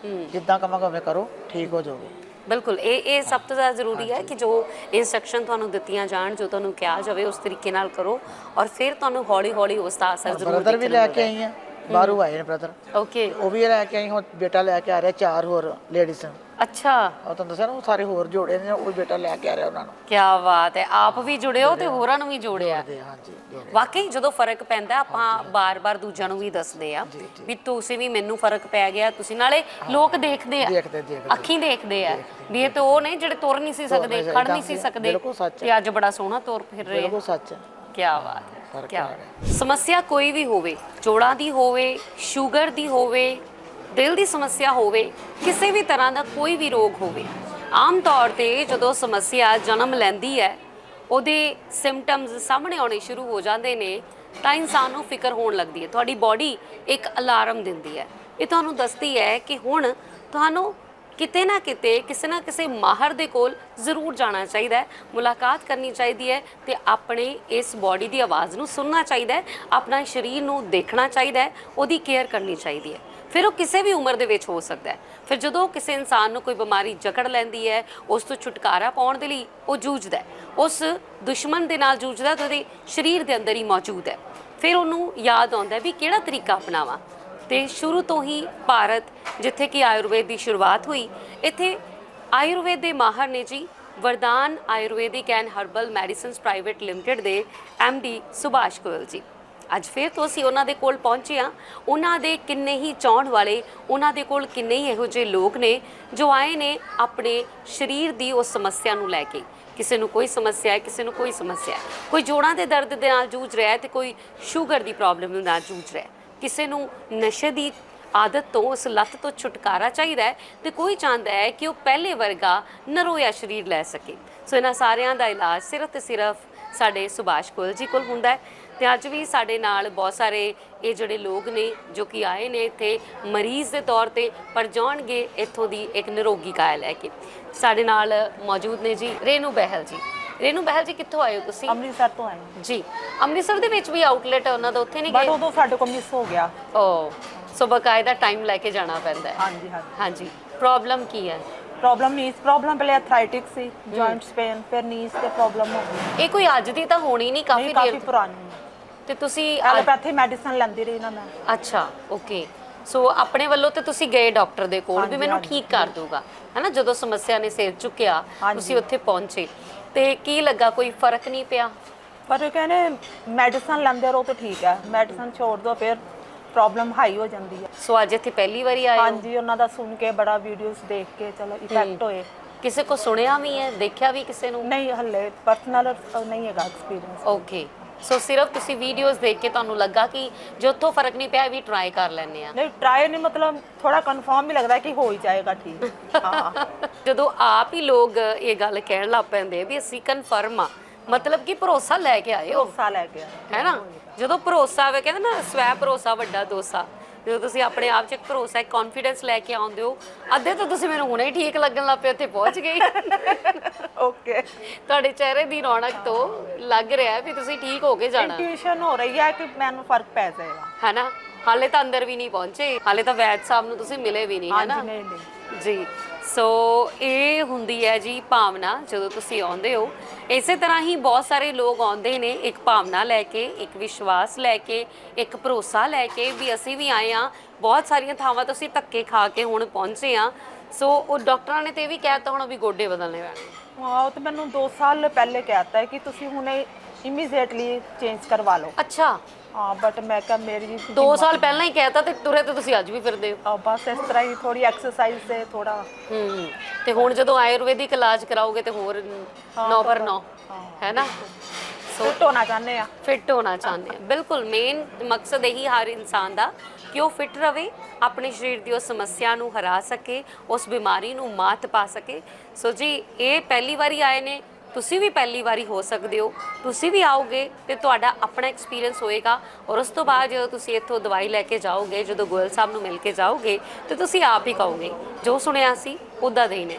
ਜਿੱਦਾਂ ਕਵਾਂਗਾ ਉਵੇਂ ਕਰੋ, ਠੀਕ ਹੋ ਜਾਓਗੇ। ਬਿਲਕੁਲ, ਇਹ ਸਭ ਤੋਂ ਜ਼ਿਆਦਾ ਜ਼ਰੂਰੀ ਹੈ ਕਿ ਜੋ ਇੰਸਟਰਕਸ਼ਨ ਤੁਹਾਨੂੰ ਦਿੱਤੀਆਂ ਜਾਣ, ਜੋ ਤੁਹਾਨੂੰ ਕਿਹਾ ਜਾਵੇ, ਉਸ ਤਰੀਕੇ ਨਾਲ ਕਰੋ, ਔਰ ਫਿਰ ਤੁਹਾਨੂੰ ਹੌਲੀ-ਹੌਲੀ ਉਸ ਦਾ ਅਸਰ ਜ਼ਰੂਰ ਬ੍ਰਦਰ ਵੀ ਲੈ ਕੇ ਆਈ ਆ, ਬਾਹਰੋਂ ਆਏ ਨੇ ਬ੍ਰਦਰ। ਓਕੇ। ਉਹ ਵੀ ਲੈ ਕੇ ਆਈ, ਹੁਣ ਬੇਟਾ ਲੈ ਕੇ ਆ ਰਿਹਾ 4 ਹੋਰ ਲੇਡੀਜ਼। ਅੱਛਾ, ਉਹ ਤੁਹਾਨੂੰ ਦੱਸਿਆ ਨਾ, ਉਹ ਸਾਰੇ ਹੋਰ ਜੋੜੇ ਨੇ, ਉਹ ਬੇਟਾ ਲੈ ਕੇ ਆ ਰਿਹਾ ਉਹਨਾਂ ਨੂੰ। ਕੀ ਬਾਤ ਹੈ। ਆਪ ਵੀ ਜੁੜਿਓ ਤੇ ਹੋਰਾਂ ਨੂੰ ਵੀ ਜੋੜਿਆ। ਹਾਂਜੀ, ਜੋੜੇ। ਵਾਕਈ ਜਦੋਂ ਫਰਕ ਪੈਂਦਾ, ਆਪਾਂ ਬਾਰ-ਬਾਰ ਦੂਜਿਆਂ ਨੂੰ ਵੀ ਦੱਸਦੇ ਆ ਵੀ ਤੁਸੀਂ ਵੀ, ਮੈਨੂੰ ਫਰਕ ਪੈ ਗਿਆ, ਤੁਸੀਂ। ਨਾਲੇ ਲੋਕ ਦੇਖਦੇ ਆ, ਅੱਖੀਂ ਦੇਖਦੇ ਆ ਵੀ ਇਹ ਤਾਂ ਉਹ ਨੇ ਜਿਹੜੇ ਤੁਰ ਨਹੀਂ ਸੀ ਸਕਦੇ, ਖੜ ਨਹੀਂ ਸੀ ਸਕਦੇ, ਤੇ ਅੱਜ ਬੜਾ ਸੋਹਣਾ ਤੁਰ ਫਿਰ ਰਹੇ। ਬਿਲਕੁਲ ਸੱਚ ਹੈ। ਕੀ ਬਾਤ ਹੈ, ਕੀ ਸਮੱਸਿਆ ਕੋਈ ਵੀ ਹੋਵੇ, ਜੋੜਾਂ ਦੀ ਹੋਵੇ, ਸ਼ੂਗਰ ਦੀ ਹੋਵੇ, ਦਿਲ ਦੀ ਸਮੱਸਿਆ ਹੋਵੇ, ਕਿਸੇ ਵੀ ਤਰ੍ਹਾਂ ਦਾ ਕੋਈ ਵੀ ਰੋਗ ਹੋਵੇ, ਆਮ ਤੌਰ ਤੇ ਜਦੋਂ ਸਮੱਸਿਆ ਜਨਮ ਲੈਂਦੀ ਹੈ, ਉਹਦੇ ਸਿੰਪਟਮਸ ਸਾਹਮਣੇ ਆਉਣੇ ਸ਼ੁਰੂ ਹੋ ਜਾਂਦੇ ਨੇ, ਤਾਂ ਇਨਸਾਨ ਨੂੰ ਫਿਕਰ ਹੋਣ ਲੱਗਦੀ ਹੈ। ਤੁਹਾਡੀ ਬਾਡੀ ਇੱਕ ਅਲਾਰਮ ਦਿੰਦੀ ਹੈ, ਇਹ ਤੁਹਾਨੂੰ ਦੱਸਦੀ ਹੈ ਕਿ ਹੁਣ ਤੁਹਾਨੂੰ ਕਿਤੇ ਨਾ ਕਿਤੇ, ਕਿਸੇ ਨਾ ਕਿਸੇ ਮਾਹਰ ਦੇ ਕੋਲ ਜ਼ਰੂਰ ਜਾਣਾ ਚਾਹੀਦਾ ਹੈ, ਮੁਲਾਕਾਤ ਕਰਨੀ ਚਾਹੀਦੀ ਹੈ, ਤੇ ਆਪਣੇ ਇਸ ਬਾਡੀ ਦੀ ਆਵਾਜ਼ ਨੂੰ ਸੁਣਨਾ ਚਾਹੀਦਾ ਹੈ, ਆਪਣਾ ਸਰੀਰ ਨੂੰ ਦੇਖਣਾ ਚਾਹੀਦਾ ਹੈ, ਉਹਦੀ ਕੇਅਰ ਕਰਨੀ ਚਾਹੀਦੀ ਹੈ। ਫਿਰ ਉਹ ਕਿਸੇ ਵੀ ਉਮਰ ਦੇ ਵਿੱਚ ਹੋ ਸਕਦਾ ਹੈ। ਫਿਰ ਜਦੋਂ ਕਿਸੇ ਇਨਸਾਨ ਨੂੰ ਕੋਈ ਬਿਮਾਰੀ ਜਕੜ ਲੈਂਦੀ ਹੈ, ਉਸ ਤੋਂ ਛੁਟਕਾਰਾ ਪਾਉਣ ਦੇ ਲਈ ਉਹ ਜੂਝਦਾ ਹੈ, ਉਸ ਦੁਸ਼ਮਣ ਦੇ ਨਾਲ ਜੂਝਦਾ ਤੇ ਉਹਦੇ ਸਰੀਰ ਦੇ ਅੰਦਰ ਹੀ ਮੌਜੂਦ ਹੈ। ਫਿਰ ਉਹਨੂੰ ਯਾਦ ਆਉਂਦਾ ਵੀ ਕਿਹੜਾ ਤਰੀਕਾ ਅਪਣਾਵਾਂ। ਤੇ ਸ਼ੁਰੂ ਤੋਂ ਹੀ ਭਾਰਤ, ਜਿੱਥੇ ਕਿ ਆਯੁਰਵੇਦ ਦੀ ਸ਼ੁਰੂਆਤ ਹੋਈ, ਇੱਥੇ ਆਯੁਰਵੇਦ ਦੇ ਮਾਹਰ ਨੇ ਜੀ, ਵਰਦਾਨ Ayurvedic and herbal medicines private limited ਦੇ MD ਸੁਭਾਸ਼ ਗੋਇਲ ਜੀ। ਅੱਜ ਫਿਰ ਤੋਂ ਅਸੀਂ ਉਹਨਾਂ ਦੇ ਕੋਲ ਪਹੁੰਚੇ ਹਾਂ। ਉਹਨਾਂ ਦੇ ਕਿੰਨੇ ਹੀ ਚਾਹਣ ਵਾਲੇ, ਉਹਨਾਂ ਦੇ ਕੋਲ ਕਿੰਨੇ ਹੀ ਇਹੋ ਜਿਹੇ ਲੋਕ ਨੇ ਜੋ ਆਏ ਨੇ ਆਪਣੇ ਸਰੀਰ ਦੀ ਉਸ ਸਮੱਸਿਆ ਨੂੰ ਲੈ ਕੇ। ਕਿਸੇ ਨੂੰ ਕੋਈ ਸਮੱਸਿਆ ਹੈ, ਕਿਸੇ ਨੂੰ ਕੋਈ ਸਮੱਸਿਆ ਹੈ, ਕੋਈ ਜੋੜਾਂ ਦੇ ਦਰਦ ਦੇ ਨਾਲ ਜੂਝ ਰਿਹਾ ਹੈ ਤੇ ਕੋਈ ਸ਼ੂਗਰ ਦੀ ਪ੍ਰੋਬਲਮ ਨਾਲ ਜੂਝ ਰਿਹਾ ਹੈ, ਕਿਸੇ ਨੂੰ ਨਸ਼ੇ ਦੀ ਆਦਤ ਤੋਂ, ਉਸ ਲੱਤ ਤੋਂ ਛੁਟਕਾਰਾ ਚਾਹੀਦਾ ਹੈ, ਤੇ ਕੋਈ ਚਾਹੁੰਦਾ ਹੈ ਕਿ ਉਹ ਪਹਿਲੇ ਵਰਗਾ ਨਰੋਇਆ ਸਰੀਰ ਲੈ ਸਕੇ। ਸੋ ਇਹਨਾਂ ਸਾਰਿਆਂ ਦਾ ਇਲਾਜ ਸਿਰਫ ਤੇ ਸਿਰਫ ਸਾਡੇ ਸੁਭਾਸ਼ ਗੋਇਲ ਜੀ ਕੋਲ ਹੁੰਦਾ ਹੈ। ਤੇ ਅੱਜ ਵੀ ਸਾਡੇ ਨਾਲ ਬਹੁਤ ਸਾਰੇ ਇਹ ਜਿਹੜੇ ਲੋਕ ਨੇ ਜੋ ਕਿ ਆਏ ਨੇ ਇੱਥੇ ਮਰੀਜ਼ ਦੇ ਤੌਰ ਤੇ, ਪਰ ਜਾਣਗੇ ਇੱਥੋਂ ਦੀ ਇੱਕ ਨਿਰੋਗੀ ਕਾਇਆ ਲੈ ਕੇ। ਸਾਡੇ ਨਾਲ ਮੌਜੂਦ ਨੇ ਜੀ ਰੇਨੂ ਬਹਿਲ ਜੀ। ਰੇਨੂ ਬਹਿਲ ਜੀ, ਕਿੱਥੋਂ ਆਏ ਹੋ ਤੁਸੀਂ? ਅੰਮ੍ਰਿਤਸਰ ਤੋਂ ਆਏ ਜੀ। ਅੰਮ੍ਰਿਤਸਰ ਦੇ ਵਿੱਚ ਵੀ ਆਊਟਲੈਟ ਹੈ ਉਹਨਾਂ ਦਾ, ਉੱਥੇ ਨਹੀਂ ਬਟ ਗਏ? ਉਦੋਂ ਸਾਡੇ ਕੋਲ ਮਿਸ ਹੋ ਗਿਆ। ਓ, ਸੋ ਬਕਾਇਦਾ ਟਾਈਮ ਲੈ ਕੇ ਜਾਣਾ ਪੈਂਦਾ ਹੈ। ਹਾਂਜੀ। ਹਾਂਜੀ। ਪ੍ਰੋਬਲਮ ਕੀ ਹੈ? ਪ੍ਰੋਬਲਮ ਨੀਜ਼ ਪ੍ਰੋਬਲਮ, ਪਹਿਲੇ ਐਥਰਾਈਟਿਕ ਸੀ, ਜੁਆਇੰਟਸ ਪੇਨ, ਫਿਰ ਨੀਜ਼ ਤੇ ਪ੍ਰੋਬਲਮ ਹੋ ਗਈ। ਇਹ ਕੋਈ ਅੱਜ ਦੀ ਤਾਂ ਹੋਣੀ ਨਹੀਂ, ਕਾਫੀ ਕਾਫੀ ਪੁਰਾਣੀ। ਤੇ ਤੁਸੀਂ ਐਲੋਪੈਥੀ ਮੈਡੀਸਨ ਲੈਂਦੀ ਰਹੀ ਨਾ ਮੈਂ। ਅੱਛਾ, ਓਕੇ। ਸੋ ਆਪਣੇ ਵੱਲੋਂ ਤੇ ਤੁਸੀਂ ਗਏ ਡਾਕਟਰ ਦੇ ਕੋਲ ਵੀ ਮੈਨੂੰ ਠੀਕ ਕਰ ਦੂਗਾ, ਹੈਨਾ? ਜਦੋਂ ਸਮੱਸਿਆ ਨੇ ਸਿਰ ਚੁੱਕਿਆ, ਤੁਸੀਂ ਉੱਥੇ ਪਹੁੰਚੇ ਤੇ ਕੀ ਲੱਗਾ? ਕੋਈ ਫਰਕ ਨਹੀਂ ਪਿਆ? ਪਰ ਉਹ ਕਹਿੰਦੇ ਮੈਡੀਸਨ ਲੈਂਦੇ ਰਹੋ ਤਾਂ ਠੀਕ ਹੈ, ਮੈਡੀਸਨ ਛੋੜ ਦੋ ਫਿਰ ਪ੍ਰੋਬਲਮ ਹਾਈ ਹੋ ਜਾਂਦੀ ਹੈ। ਸੋ ਅੱਜ ਇੱਥੇ ਪਹਿਲੀ ਵਾਰੀ ਆਏ ਹੋ? ਹਾਂਜੀ, ਉਹਨਾਂ ਦਾ ਸੁਣ ਕੇ, ਬੜਾ ਵੀਡੀਓਜ਼ ਦੇਖ ਕੇ ਚਲੋ ਇਫੈਕਟ ਹੋਏ। ਕਿਸੇ ਕੋ ਸੁਣਿਆ ਵੀ ਹੈ, ਦੇਖਿਆ ਵੀ ਕਿਸੇ ਨੂੰ? ਨਹੀਂ, ਹੱਲੇ ਪਰਸਨਲ ਨਹੀਂ ਹੈਗਾ ਐਕਸਪੀਰੀਅੰਸ। ਓਕੇ। ਸੋ ਸਿਰਫ ਤੁਸੀਂ ਵੀਡੀਓਜ਼ ਦੇਖ ਕੇ ਤੁਹਾਨੂੰ ਲੱਗਾ ਕਿ ਜੇ ਉੱਥੋਂ ਫਰਕ ਨਹੀਂ ਪਿਆ, ਵੀ ਟਰਾਈ ਕਰ ਲੈਂਦੇ ਆ? ਨਹੀਂ, ਟਰਾਈ ਨਹੀਂ, ਮਤਲਬ ਥੋੜਾ ਕਨਫਰਮ ਹੀ ਲੱਗਦਾ ਕਿ ਹੋ ਹੀ ਜਾਏਗਾ ਠੀਕ। ਹਾਂ। ਜਦੋਂ ਆਪ ਹੀ ਲੋਕ ਇਹ ਗੱਲ ਕਹਿਣ ਲੱਗ ਪੈਂਦੇ ਵੀ ਅਸੀਂ ਕਨਫਰਮ ਆ, ਮਤਲਬ ਕਿ ਭਰੋਸਾ ਲੈ ਕੇ ਆਏ ਹੋ, ਭਰੋਸਾ ਲੈ ਕੇ ਹੈ ਨਾ? ਜਦੋਂ ਭਰੋਸਾ ਆਵੇ, ਕਹਿੰਦੇ ਨਾ ਸਵੈ ਭਰੋਸਾ ਵੱਡਾ ਦੋਸਾ, ਜਦੋਂ ਤੁਸੀਂ ਆਪਣੇ ਆਪ 'ਚ ਇੱਕ ਭਰੋਸਾ, ਇੱਕ ਕੌਨਫੀਡੈਂਸ ਲੈ ਕੇ ਆਉਂਦੇ ਹੋ, ਅੱਧੇ ਤਾਂ ਤੁਸੀਂ ਮੈਨੂੰ ਹੁਣੇ ਹੀ ਠੀਕ ਲੱਗਣ ਲੱਗ ਪਏ, ਉੱਥੇ ਪਹੁੰਚ ਗਏ। ਓਕੇ, ਤੁਹਾਡੇ ਚਿਹਰੇ ਦੀ ਰੌਣਕ ਤੋਂ ਲੱਗ ਰਿਹਾ ਵੀ ਤੁਸੀਂ ਠੀਕ ਹੋ ਕੇ ਜਾਣਾ ਇੰਟੂਇਸ਼ਨ ਹੋ ਰਹੀ ਹੈ ਕਿ ਮੈਨੂੰ ਫਰਕ ਪੈ ਜਾਏਗਾ। ਹੈ ਨਾ। ਹਾਲੇ ਤਾਂ ਅੰਦਰ ਵੀ ਨਹੀਂ ਪਹੁੰਚੇ, ਹਾਲੇ ਤਾਂ ਵੈਦ ਸਾਹਿਬ ਨੂੰ ਤੁਸੀਂ ਮਿਲੇ ਵੀ ਨਹੀਂ, ਹੈ ਨਾ। ਹਾਂਜੀ, ਨਹੀਂ ਜੀ, ਸੋ ਇਹ ਹੁੰਦੀ ਹੈ ਜੀ ਭਾਵਨਾ ਜਦੋਂ ਤੁਸੀਂ ਆਉਂਦੇ ਹੋ। ਇਸੇ ਤਰ੍ਹਾਂ ਹੀ ਬਹੁਤ ਸਾਰੇ ਲੋਕ ਆਉਂਦੇ ਨੇ ਇੱਕ ਭਾਵਨਾ ਲੈ ਕੇ, ਇੱਕ ਵਿਸ਼ਵਾਸ ਲੈ ਕੇ, ਇੱਕ ਭਰੋਸਾ ਲੈ ਕੇ ਵੀ ਅਸੀਂ ਵੀ ਆਏ ਹਾਂ। ਬਹੁਤ ਸਾਰੀਆਂ ਥਾਵਾਂ ਤੋਂ ਅਸੀਂ ਧੱਕੇ ਖਾ ਕੇ ਹੁਣ ਪਹੁੰਚੇ ਹਾਂ। ਸੋ ਉਹ ਡਾਕਟਰਾਂ ਨੇ ਤੇ ਇਹ ਵੀ ਕਹਿ ਦਿੱਤਾ ਹੁਣ ਵੀ ਗੋਡੇ ਬਦਲਣੇ ਪੈਣੇ। ਹਾਂ, ਉਹ ਤਾਂ ਮੈਨੂੰ 2 ਸਾਲ ਪਹਿਲੇ ਕਹਿਤਾ ਹੈ ਕਿ ਤੁਸੀਂ ਹੁਣੇ ਇਮੀਡੀਏਟਲੀ ਚੇਂਜ ਕਰਵਾ ਲਓ। ਅੱਛਾ, ਹਾਂ, ਬਟ ਮੈਂ ਕਿਹਾ ਮੇਰੀ 2 ਸਾਲ ਪਹਿਲਾਂ ਹੀ ਕਹਿਤਾ ਤੇ ਤੁਰੇ ਤੇ ਤੁਸੀਂ ਅੱਜ ਵੀ ਫਿਰਦੇ ਹੋ। ਬਸ ਇਸ ਤਰ੍ਹਾਂ ਹੀ ਥੋੜੀ ਐਕਸਰਸਾਈਜ਼ ਤੇ ਥੋੜਾ। ਤੇ ਹੁਣ ਜਦੋਂ ਆਯੁਰਵੈਦਿਕ ਇਲਾਜ ਕਰਾਓਗੇ ਤੇ ਹੋਰ 9 ਪਰ 9, ਹੈ ਨਾ। ਫਿੱਟ ਹੋਣਾ ਚਾਹੁੰਦੇ ਆ। ਫਿੱਟ ਹੋਣਾ ਚਾਹੁੰਦੇ ਆ, ਬਿਲਕੁਲ ਮੇਨ ਮਕਸਦ ਇਹੀ ਹਰ ਇਨਸਾਨ ਦਾ ਕਿ ਉਹ ਫਿੱਟ ਰਵੇ, ਆਪਣੇ ਸਰੀਰ ਦੀ ਉਸ ਸਮੱਸਿਆ ਨੂੰ ਹਰਾ ਸਕੇ, ਉਸ ਬਿਮਾਰੀ ਨੂੰ ਮਾਤ ਪਾ ਸਕੇ। ਸੋ ਜੀ, ਇਹ ਪਹਿਲੀ ਵਾਰੀ ਆਏ ਨੇ, ਤੁਸੀਂ ਵੀ ਪਹਿਲੀ ਵਾਰੀ ਹੋ ਸਕਦੇ ਹੋ। ਤੁਸੀਂ ਵੀ ਆਓਗੇ ਤੇ ਤੁਹਾਡਾ ਆਪਣਾ ਐਕਸਪੀਰੀਅੰਸ ਹੋਏਗਾ, ਔਰ ਉਸ ਤੋਂ ਬਾਅਦ ਜਦੋਂ ਤੁਸੀਂ ਇੱਥੋਂ ਦਵਾਈ ਲੈ ਕੇ ਜਾਓਗੇ, ਜਦੋਂ ਗੋਇਲ ਸਾਹਿਬ ਨੂੰ ਮਿਲ ਕੇ ਜਾਓਗੇ ਤੇ ਤੁਸੀਂ ਆਪ ਹੀ ਕਹੋਗੇ ਜੋ ਸੁਣਿਆ ਸੀ ਉੱਦਾਂ ਦੇ ਹੀ ਨੇ।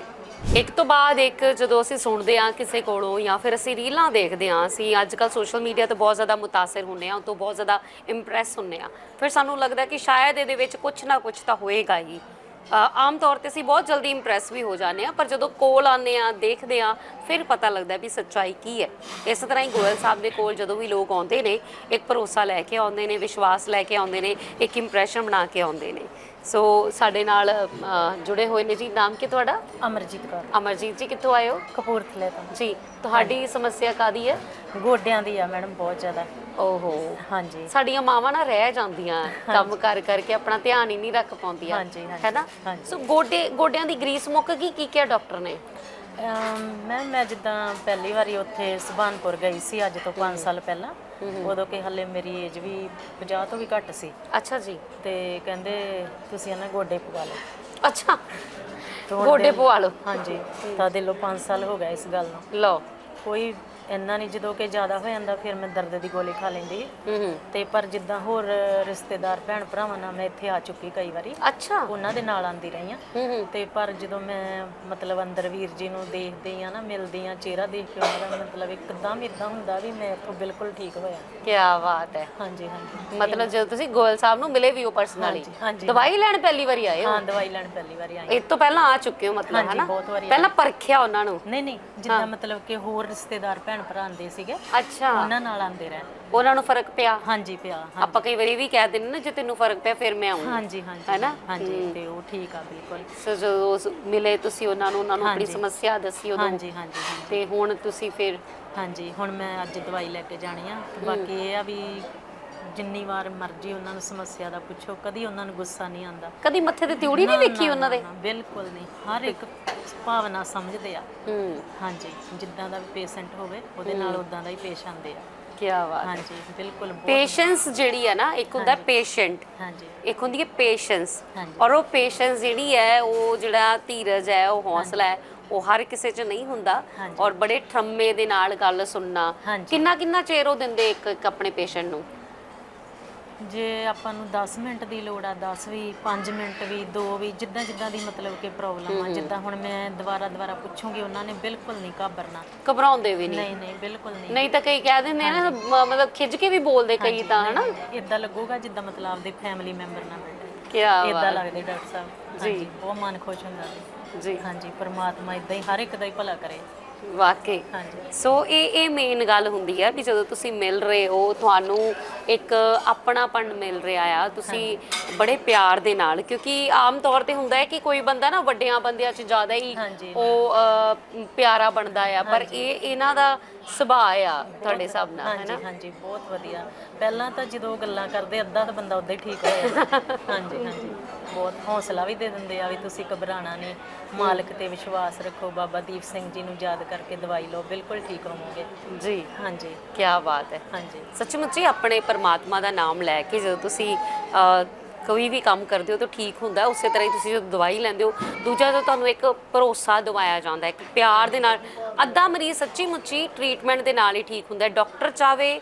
ਇੱਕ ਤੋਂ ਬਾਅਦ ਇੱਕ ਜਦੋਂ ਅਸੀਂ ਸੁਣਦੇ ਹਾਂ ਕਿਸੇ ਕੋਲੋਂ ਜਾਂ ਫਿਰ ਅਸੀਂ ਰੀਲਾਂ ਦੇਖਦੇ ਹਾਂ, ਅਸੀਂ ਅੱਜ ਕੱਲ੍ਹ ਸੋਸ਼ਲ ਮੀਡੀਆ ਤੋਂ ਬਹੁਤ ਜ਼ਿਆਦਾ ਮੁਤਾਸਰ ਹੁੰਦੇ ਹਾਂ, ਉਹ ਤੋਂ ਬਹੁਤ ਜ਼ਿਆਦਾ ਇੰਪ੍ਰੈਸ ਹੁੰਦੇ ਹਾਂ। ਫਿਰ ਸਾਨੂੰ ਲੱਗਦਾ ਕਿ ਸ਼ਾਇਦ ਇਹਦੇ ਵਿੱਚ ਕੁਛ ਨਾ ਕੁਛ ਤਾਂ ਹੋਏਗਾ ਹੀ। ਆਮ ਤੌਰ 'ਤੇ ਅਸੀਂ ਬਹੁਤ ਜਲਦੀ ਇੰਪ੍ਰੈਸ ਵੀ ਹੋ ਜਾਂਦੇ ਹਾਂ, ਪਰ ਜਦੋਂ ਕੋਲ ਆਉਂਦੇ ਹਾਂ, ਦੇਖਦੇ ਹਾਂ, ਫਿਰ ਪਤਾ ਲੱਗਦਾ ਵੀ ਸੱਚਾਈ ਕੀ ਹੈ। ਇਸ ਤਰ੍ਹਾਂ ਹੀ ਗੋਇਲ ਸਾਹਿਬ ਦੇ ਕੋਲ ਜਦੋਂ ਵੀ ਲੋਕ ਆਉਂਦੇ ਨੇ, ਇੱਕ ਭਰੋਸਾ ਲੈ ਕੇ ਆਉਂਦੇ ਨੇ, ਵਿਸ਼ਵਾਸ ਲੈ ਕੇ ਆਉਂਦੇ ਨੇ, ਇੱਕ ਇੰਪ੍ਰੈਸ਼ਨ ਬਣਾ ਕੇ ਆਉਂਦੇ ਨੇ। ਸੋ ਸਾਡੇ ਨਾਲ ਜੁੜੇ ਹੋਏ ਨੇ ਜੀ। ਨਾਮ ਕੀ ਤੁਹਾਡਾ? ਅਮਰਜੀਤ ਕੌਰ, ਅਮਰਜੀਤ ਜੀ, ਕਿੱਥੋਂ ਆਏ ਹੋ? ਕਪੂਰਥਲੇ ਤੋਂ। ਜੀ, ਤੁਹਾਡੀ ਸਮੱਸਿਆ ਕਾਦੀ ਹੈ? ਗੋਡਿਆਂ ਦੀ ਆ ਮੈਡਮ, ਬਹੁਤ ਜ਼ਿਆਦਾ। ਓਹੋ, ਹਾਂਜੀ ਸਾਡੀਆਂ ਮਾਵਾਂ ਨਾ ਰਹਿ ਜਾਂਦੀਆਂ ਕੰਮ ਕਰ ਕਰਕੇ, ਆਪਣਾ ਧਿਆਨ ਹੀ ਨਹੀਂ ਰੱਖ ਪਾਉਂਦੀਆਂ, ਹਾਂਜੀ, ਹਾਂਜੀ, ਹੈ ਨਾ। ਹਾਂਜੀ। ਸੋ ਗੋਡਿਆਂ ਦੀ ਗਰੀਸ ਮੁੱਕ ਗਈ, ਕੀ ਕਿਹਾ ਡਾਕਟਰ ਨੇ? ਮੈਂ ਜਿੱਦਾਂ ਪਹਿਲੀ ਵਾਰੀ ਉੱਥੇ ਸੁਭਾਨਪੁਰ ਗਈ ਸੀ ਅੱਜ ਤੋਂ 5 ਸਾਲ ਪਹਿਲਾਂ, ਉਦੋਂ ਕਿ ਹਲੇ ਮੇਰੀ ਏਜ ਵੀ 50 ਤੋਂ ਵੀ ਘੱਟ ਸੀ। ਅੱਛਾ ਜੀ। ਤੇ ਕਹਿੰਦੇ ਤੁਸੀਂ ਇਹਨਾਂ ਗੋਡੇ ਪਵਾ ਲਓ। ਅੱਛਾ, ਤੇ ਹੁਣ ਗੋਡੇ ਪਵਾ ਲਓ। ਹਾਂਜੀ, ਤਾਂ ਦਿਲੋਂ 5 ਸਾਲ ਹੋ ਗਏ ਇਸ ਗੱਲ ਨੂੰ। ਲਓ। ਕੋਈ ਇੰਨਾ ਨਹੀਂ, ਜਦੋਂ ਕਿ ਜ਼ਿਆਦਾ ਹੋ ਜਾਂਦਾ ਫਿਰ ਮੈਂ ਦਰਦ ਦੀ ਗੋਲੀ ਖਾ ਲੈਂਦੀ। ਤੇ ਪਰ ਜਿੱਦਾਂ ਹੋਰ ਰਿਸ਼ਤੇਦਾਰ ਭੈਣ ਭਰਾਵਾਂ ਨਾਲ ਮੈਂ ਇੱਥੇ ਆ ਚੁੱਕੀ ਕਈ ਵਾਰੀ, ਅੱਛਾ। ਉਹਨਾਂ ਦੇ ਨਾਲ ਆਂਦੀ ਰਹੀ ਆ। ਤੇ ਪਰ ਜਦੋਂ ਮੈਂ ਮਤਲਬ ਅੰਦਰ ਵੀਰ ਜੀ ਨੂੰ ਦੇਖਦੀ ਆ ਨਾ, ਮਿਲਦੀ ਆ, ਚਿਹਰਾ ਦੇਖ ਕੇ ਉਹਨਾਂ ਦਾ ਮਤਲਬ ਇੱਕਦਮ ਇਦਾਂ ਹੁੰਦਾ ਵੀ ਮੈਂ ਇੱਥੋਂ ਬਿਲਕੁਲ ਠੀਕ ਹੋਇਆ। ਕੀ ਬਾਤ ਹੈ। ਹਾਂਜੀ, ਹਾਂਜੀ। ਮਤਲਬ ਜਦੋਂ ਤੁਸੀਂ ਗੋਇਲ ਸਾਹਿਬ ਨੂੰ ਮਿਲੇ ਵੀ ਹੋ ਪਰਸਨਲੀ? ਹਾਂਜੀ। ਦਵਾਈ ਲੈਣ ਪਹਿਲੀ ਵਾਰੀ ਆਏ ਹੋ? ਹਾਂ, ਦਵਾਈ ਲੈਣ ਪਹਿਲੀ ਵਾਰੀ ਆਈ। ਇਹ ਤੋਂ ਪਹਿਲਾਂ ਆ ਚੁੱਕੇ ਹੋ ਮਤਲਬ, ਹੈ ਨਾ? ਬਹੁਤ ਵਾਰੀ ਪਹਿਲਾਂ ਪਰਖਿਆ ਉਹਨਾਂ ਨੂੰ? ਨਹੀਂ, ਜਿੱਦਾਂ ਮਤਲਬ ਕਿ ਹੋਰ ਰਿਸ਼ਤੇਦਾਰ ਭੈਣ ਭਰਾ ਆਂਦੇ ਸੀਗੇ, ਅੱਛਾ, ਉਹਨਾਂ ਨਾਲ ਆਂਦੇ ਰਹੇ। ਉਹਨਾਂ ਨੂੰ ਫਰਕ ਪਿਆ? ਹਾਂਜੀ, ਪਿਆ। ਆਪਾਂ ਕਈ ਵਾਰੀ ਵੀ ਕਹਿ ਦਿੰਦੇ ਨਾ, ਜੇ ਤੈਨੂੰ ਫਰਕ ਪਿਆ ਫਿਰ ਮੈਂ ਆਉਂਗਾ। ਹਾਂਜੀ, ਹਾਂਜੀ, ਹੈ ਨਾ। ਹਾਂਜੀ, ਤੇ ਉਹ ਠੀਕ ਆ ਬਿਲਕੁਲ। ਸੋ ਜਦੋਂ ਮਿਲੇ ਤੁਸੀਂ ਉਹਨਾਂ ਨੂੰ ਆਪਣੀ ਸਮੱਸਿਆ ਦੱਸੀ ਉਦੋਂ? ਹਾਂਜੀ, ਹਾਂਜੀ, ਹਾਂਜੀ। ਤੇ ਹੁਣ ਤੁਸੀਂ ਫਿਰ? ਹਾਂਜੀ, ਹੁਣ ਮੈਂ ਅੱਜ ਦਵਾਈ ਲੈ ਕੇ ਜਾਣੀ ਆ। ਬਾਕੀ ਇਹ ਆ ਵੀ ਜਿੰਨੀ ਵਾਰ ਮਰਜ਼ੀ ਉਹਨਾਂ ਨੂੰ ਸਮੱਸਿਆ ਦਾ ਪੁੱਛੋ, ਕਦੀ ਉਹਨਾਂ ਨੂੰ ਗੁੱਸਾ ਨਹੀਂ ਆਉਂਦਾ। ਕਦੀ ਮੱਥੇ ਤੇ ਤਿਉੜੀ ਨਹੀਂ ਵੇਖੀ ਉਹਨਾਂ ਦੇ? ਬਿਲਕੁਲ ਨਹੀਂ, ਹਰ ਇੱਕ ਭਾਵਨਾ ਸਮਝਦੇ ਆ। ਹਾਂਜੀ, ਜਿੱਦਾਂ ਦਾ ਵੀ ਪੇਸ਼ੈਂਟ ਹੋਵੇ ਉਹਦੇ ਨਾਲ ਉਦਾਂ ਦਾ ਹੀ ਪੇਸ਼ ਆਉਂਦੇ ਆ। ਕੀ ਬਾਤ। ਹਾਂਜੀ, ਬਿਲਕੁਲ। ਪੇਸ਼ੈਂਸ ਜਿਹੜੀ ਹੈ ਨਾ, ਇੱਕ ਹੁੰਦਾ ਪੇਸ਼ੈਂਟ, ਹਾਂਜੀ, ਇੱਕ ਹੁੰਦੀ ਹੈ ਪੇਸ਼ੈਂਸ। ਹਾਂਜੀ। ਔਰ ਉਹ ਪੇਸ਼ੈਂਸ ਜਿਹੜੀ ਹੈ, ਉਹ ਜਿਹੜਾ ਧੀਰਜ ਹੈ, ਉਹ ਹੌਸਲਾ ਹੈ, ਉਹ ਹਰ ਕਿਸੇ 'ਚ ਨਹੀਂ ਹੁੰਦਾ। ਔਰ ਬੜੇ ਠਰੰਮੇ ਦੇ ਨਾਲ ਗੱਲ ਸੁਣਨਾ। ਕਿੰਨਾ ਚਿਰ ਉਹ ਦਿੰਦੇ ਇੱਕ ਆਪਣੇ ਪੇਸ਼ੈਂਟ ਨੂੰ? ਜੇ ਆਪਾਂ ਨੂੰ 10 ਮਿੰਟ ਦੀ ਲੋੜ ਆ, 10 ਵੀ, 5 ਮਿੰਟ ਵੀ, 2 ਵੀ, ਜਿੱਦਾਂ ਦੀ ਮਤਲਬ ਕਿ ਪ੍ਰੋਬਲਮ ਆ। ਜਿੱਦਾਂ ਹੁਣ ਮੈਂ ਦੁਬਾਰਾ ਪੁੱਛੂੰਗੀ, ਉਹਨਾਂ ਨੇ ਬਿਲਕੁਲ ਨਹੀਂ ਘਬਰਨਾ। ਘਬਰਾਉਂਦੇ ਵੀ ਨਹੀਂ? ਨਹੀਂ, ਬਿਲਕੁਲ ਨਹੀਂ। ਨਹੀਂ ਤਾਂ ਕਈ ਕਹਿ ਦਿੰਦੇ ਆ ਨਾ, ਮਤਲਬ ਖਿੱਚ ਕੇ ਵੀ ਬੋਲਦੇ ਕਈ ਤਾਂ, ਹਨਾ। ਇਦਾਂ ਲੱਗੂਗਾ ਜਿੱਦਾਂ ਮਤਲਬ ਆਪਦੇ ਫੈਮਿਲੀ ਮੈਂਬਰ ਨਾਲ ਬੈਠੇ। ਕੀ ਇਦਾਂ ਲੱਗਦੇ ਡਾਕਟਰ ਸਾਹਿਬ ਜੀ, ਬਹੁਤ ਮਨ ਖੁਸ਼ ਹੁੰਦਾ ਜੀ। ਹਾਂਜੀ, ਪਰਮਾਤਮਾ ਇਦਾਂ ਹੀ ਹਰ ਇੱਕ ਦਾ ਹੀ ਭਲਾ ਕਰੇ। ਵਾਕਈ। ਸੋ ਇਹ ਮੇਨ ਗੱਲ ਹੁੰਦੀ ਹੈ ਵੀ ਜਦੋਂ ਤੁਸੀਂ ਮਿਲ ਰਹੇ ਹੋ, ਤੁਹਾਨੂੰ ਇੱਕ ਆਪਣਾਪਣ ਮਿਲ ਰਿਹਾ ਆ, ਤੁਸੀਂ ਬੜੇ ਪਿਆਰ ਦੇ ਨਾਲ, ਕਿਉਂਕਿ ਆਮ ਤੌਰ ਤੇ ਹੁੰਦਾ ਹੈ ਕਿ ਕੋਈ ਬੰਦਾ ਨਾ ਵੱਡਿਆਂ ਬੰਦਿਆਂ 'ਚ ਜ਼ਿਆਦਾ ਹੀ ਉਹ ਪਿਆਰਾ ਬਣਦਾ ਆ, ਪਰ ਇਹਨਾਂ ਦਾ ਸੁਭਾਅ ਆ ਤੁਹਾਡੇ ਹਿਸਾਬ ਨਾਲ, ਹੈ ਨਾ? ਹਾਂਜੀ, ਬਹੁਤ ਵਧੀਆ। ਪਹਿਲਾਂ ਤਾਂ ਜਦੋਂ ਗੱਲਾਂ ਕਰਦੇ ਅੱਧਾ ਤਾਂ ਬੰਦਾ ਉਦਾਂ ਹੀ ਠੀਕ ਹੋ ਜਾਂਦਾ। ਹਾਂਜੀ, ਬਹੁਤ ਹੌਸਲਾ ਵੀ ਦੇ ਦਿੰਦੇ ਆ ਵੀ ਤੁਸੀਂ ਘਬਰਾਣਾ ਨਹੀਂ, ਮਾਲਕ ਤੇ ਵਿਸ਼ਵਾਸ ਰੱਖੋ, ਬਾਬਾ ਦੀਪ ਸਿੰਘ ਜੀ ਨੂੰ ਯਾਦ ਕਰਕੇ ਦਵਾਈ ਲਓ, ਬਿਲਕੁਲ ਠੀਕ ਹੋਵੋਗੇ ਜੀ। ਹਾਂਜੀ, ਕੀ ਬਾਤ ਹੈ। ਹਾਂਜੀ, ਸੱਚਮੁੱਚ ਆਪਣੇ ਪਰਮਾਤਮਾ ਦਾ ਨਾਮ ਲੈ ਕੇ ਜਦੋਂ ਤੁਸੀਂ ਕੋਈ ਵੀ ਕੰਮ ਕਰਦੇ ਹੋ ਤਾਂ ਠੀਕ ਹੁੰਦਾ। ਉਸੇ ਤਰ੍ਹਾਂ ਹੀ ਤੁਸੀਂ ਜਦੋਂ ਦਵਾਈ ਲੈਂਦੇ ਹੋ, ਦੂਜਾ ਤਾਂ ਤੁਹਾਨੂੰ ਇੱਕ ਭਰੋਸਾ ਦਿਵਾਇਆ ਜਾਂਦਾ ਹੈ, ਇੱਕ ਪਿਆਰ ਦੇ ਨਾਲ। ਅੱਧਾ ਮਰੀਜ਼ ਸੱਚੀ ਮੁੱਚੀ ਟਰੀਟਮੈਂਟ ਦੇ ਨਾਲ ਹੀ ਠੀਕ ਹੁੰਦਾ। ਡਾਕਟਰ ਚਾਵੇ,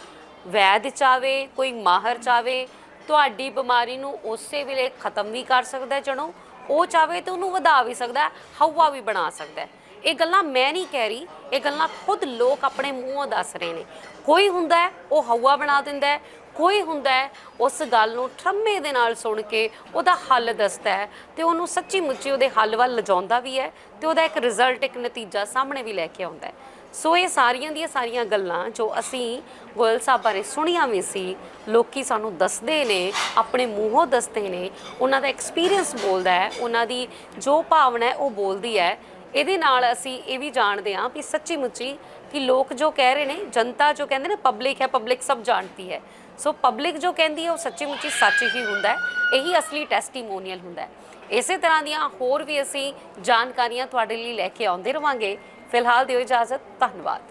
ਵੈਦ ਚਾਵੇ, ਕੋਈ ਮਾਹਰ ਚਾਵੇ, ਤੁਹਾਡੀ ਬਿਮਾਰੀ ਨੂੰ ਉਸੇ ਵੇਲੇ ਖਤਮ ਵੀ ਕਰ ਸਕਦਾ ਹੈ ਜਣੋ, ਉਹ ਚਾਹੇ ਤਾਂ ਉਹਨੂੰ ਵਧਾ ਵੀ ਸਕਦਾ ਹੈ, ਹਵਾ ਵੀ ਬਣਾ ਸਕਦਾ ਹੈ। ਇਹ ਗੱਲਾਂ ਮੈਂ ਨਹੀਂ ਕਹਿ ਰਹੀ, ਇਹ ਗੱਲਾਂ ਖੁਦ ਲੋਕ ਆਪਣੇ ਮੂੰਹੋਂ ਦੱਸ ਰਹੇ ਨੇ। ਕੋਈ ਹੁੰਦਾ ਹੈ ਉਹ ਹਵਾ ਬਣਾ ਦਿੰਦਾ ਹੈ, ਕੋਈ ਹੁੰਦਾ ਹੈ ਉਸ ਗੱਲ ਨੂੰ ਠਰਮੇ ਦੇ ਨਾਲ ਸੁਣ ਕੇ ਉਹਦਾ ਹੱਲ ਦੱਸਦਾ ਹੈ ਤੇ ਉਹਨੂੰ ਸੱਚੀ ਮੁੱਚੀ ਉਹਦੇ ਹੱਲ ਵੱਲ ਲਿਜਾਉਂਦਾ ਵੀ ਹੈ ਤੇ ਉਹਦਾ ਇੱਕ ਰਿਜ਼ਲਟ, ਇੱਕ ਨਤੀਜਾ ਸਾਹਮਣੇ ਵੀ ਲੈ ਕੇ ਆਉਂਦਾ ਹੈ। ਸੋ ਇਹ ਸਾਰੀਆਂ ਦੀਆਂ ਸਾਰੀਆਂ ਗੱਲਾਂ ਜੋ ਅਸੀਂ ਗੋਇਲ ਸਾਹਿਬ ਬਾਰੇ ਸੁਣੀਆਂ ਵੀ ਸੀ, ਲੋਕੀ ਸਾਨੂੰ ਦੱਸਦੇ ਨੇ, ਆਪਣੇ ਮੂੰਹੋਂ ਦੱਸਦੇ ਨੇ, ਉਹਨਾਂ ਦਾ ਐਕਸਪੀਰੀਅੰਸ ਬੋਲਦਾ ਹੈ, ਉਹਨਾਂ ਦੀ ਜੋ ਭਾਵਨਾ ਹੈ ਉਹ ਬੋਲਦੀ ਹੈ। ਇਹਦੇ ਨਾਲ ਅਸੀਂ ਇਹ ਵੀ ਜਾਣਦੇ ਹਾਂ ਵੀ ਸੱਚੀ ਮੁੱਚੀ ਕਿ ਲੋਕ ਜੋ ਕਹਿ ਰਹੇ ਨੇ, ਜਨਤਾ ਜੋ ਕਹਿੰਦੇ ਨੇ ਪਬਲਿਕ ਹੈ, ਪਬਲਿਕ ਸਭ ਜਾਣਦੀ ਹੈ। ਸੋ ਪਬਲਿਕ ਜੋ ਕਹਿੰਦੀ ਹੈ ਉਹ ਸੱਚੀ ਮੁੱਚੀ ਸੱਚ ਹੀ ਹੁੰਦਾ ਹੈ, ਇਹੀ ਅਸਲੀ ਟੈਸਟੀਮੋਨੀਅਲ ਹੁੰਦਾ ਹੈ। ਇਸੇ ਤਰ੍ਹਾਂ ਦੀਆਂ ਹੋਰ ਵੀ ਅਸੀਂ ਜਾਣਕਾਰੀਆਂ ਤੁਹਾਡੇ ਲਈ ਲੈ ਕੇ ਆਉਂਦੇ ਰਵਾਂਗੇ। ਫਿਲਹਾਲ ਦਿਓ ਇਜਾਜ਼ਤ, ਧੰਨਵਾਦ।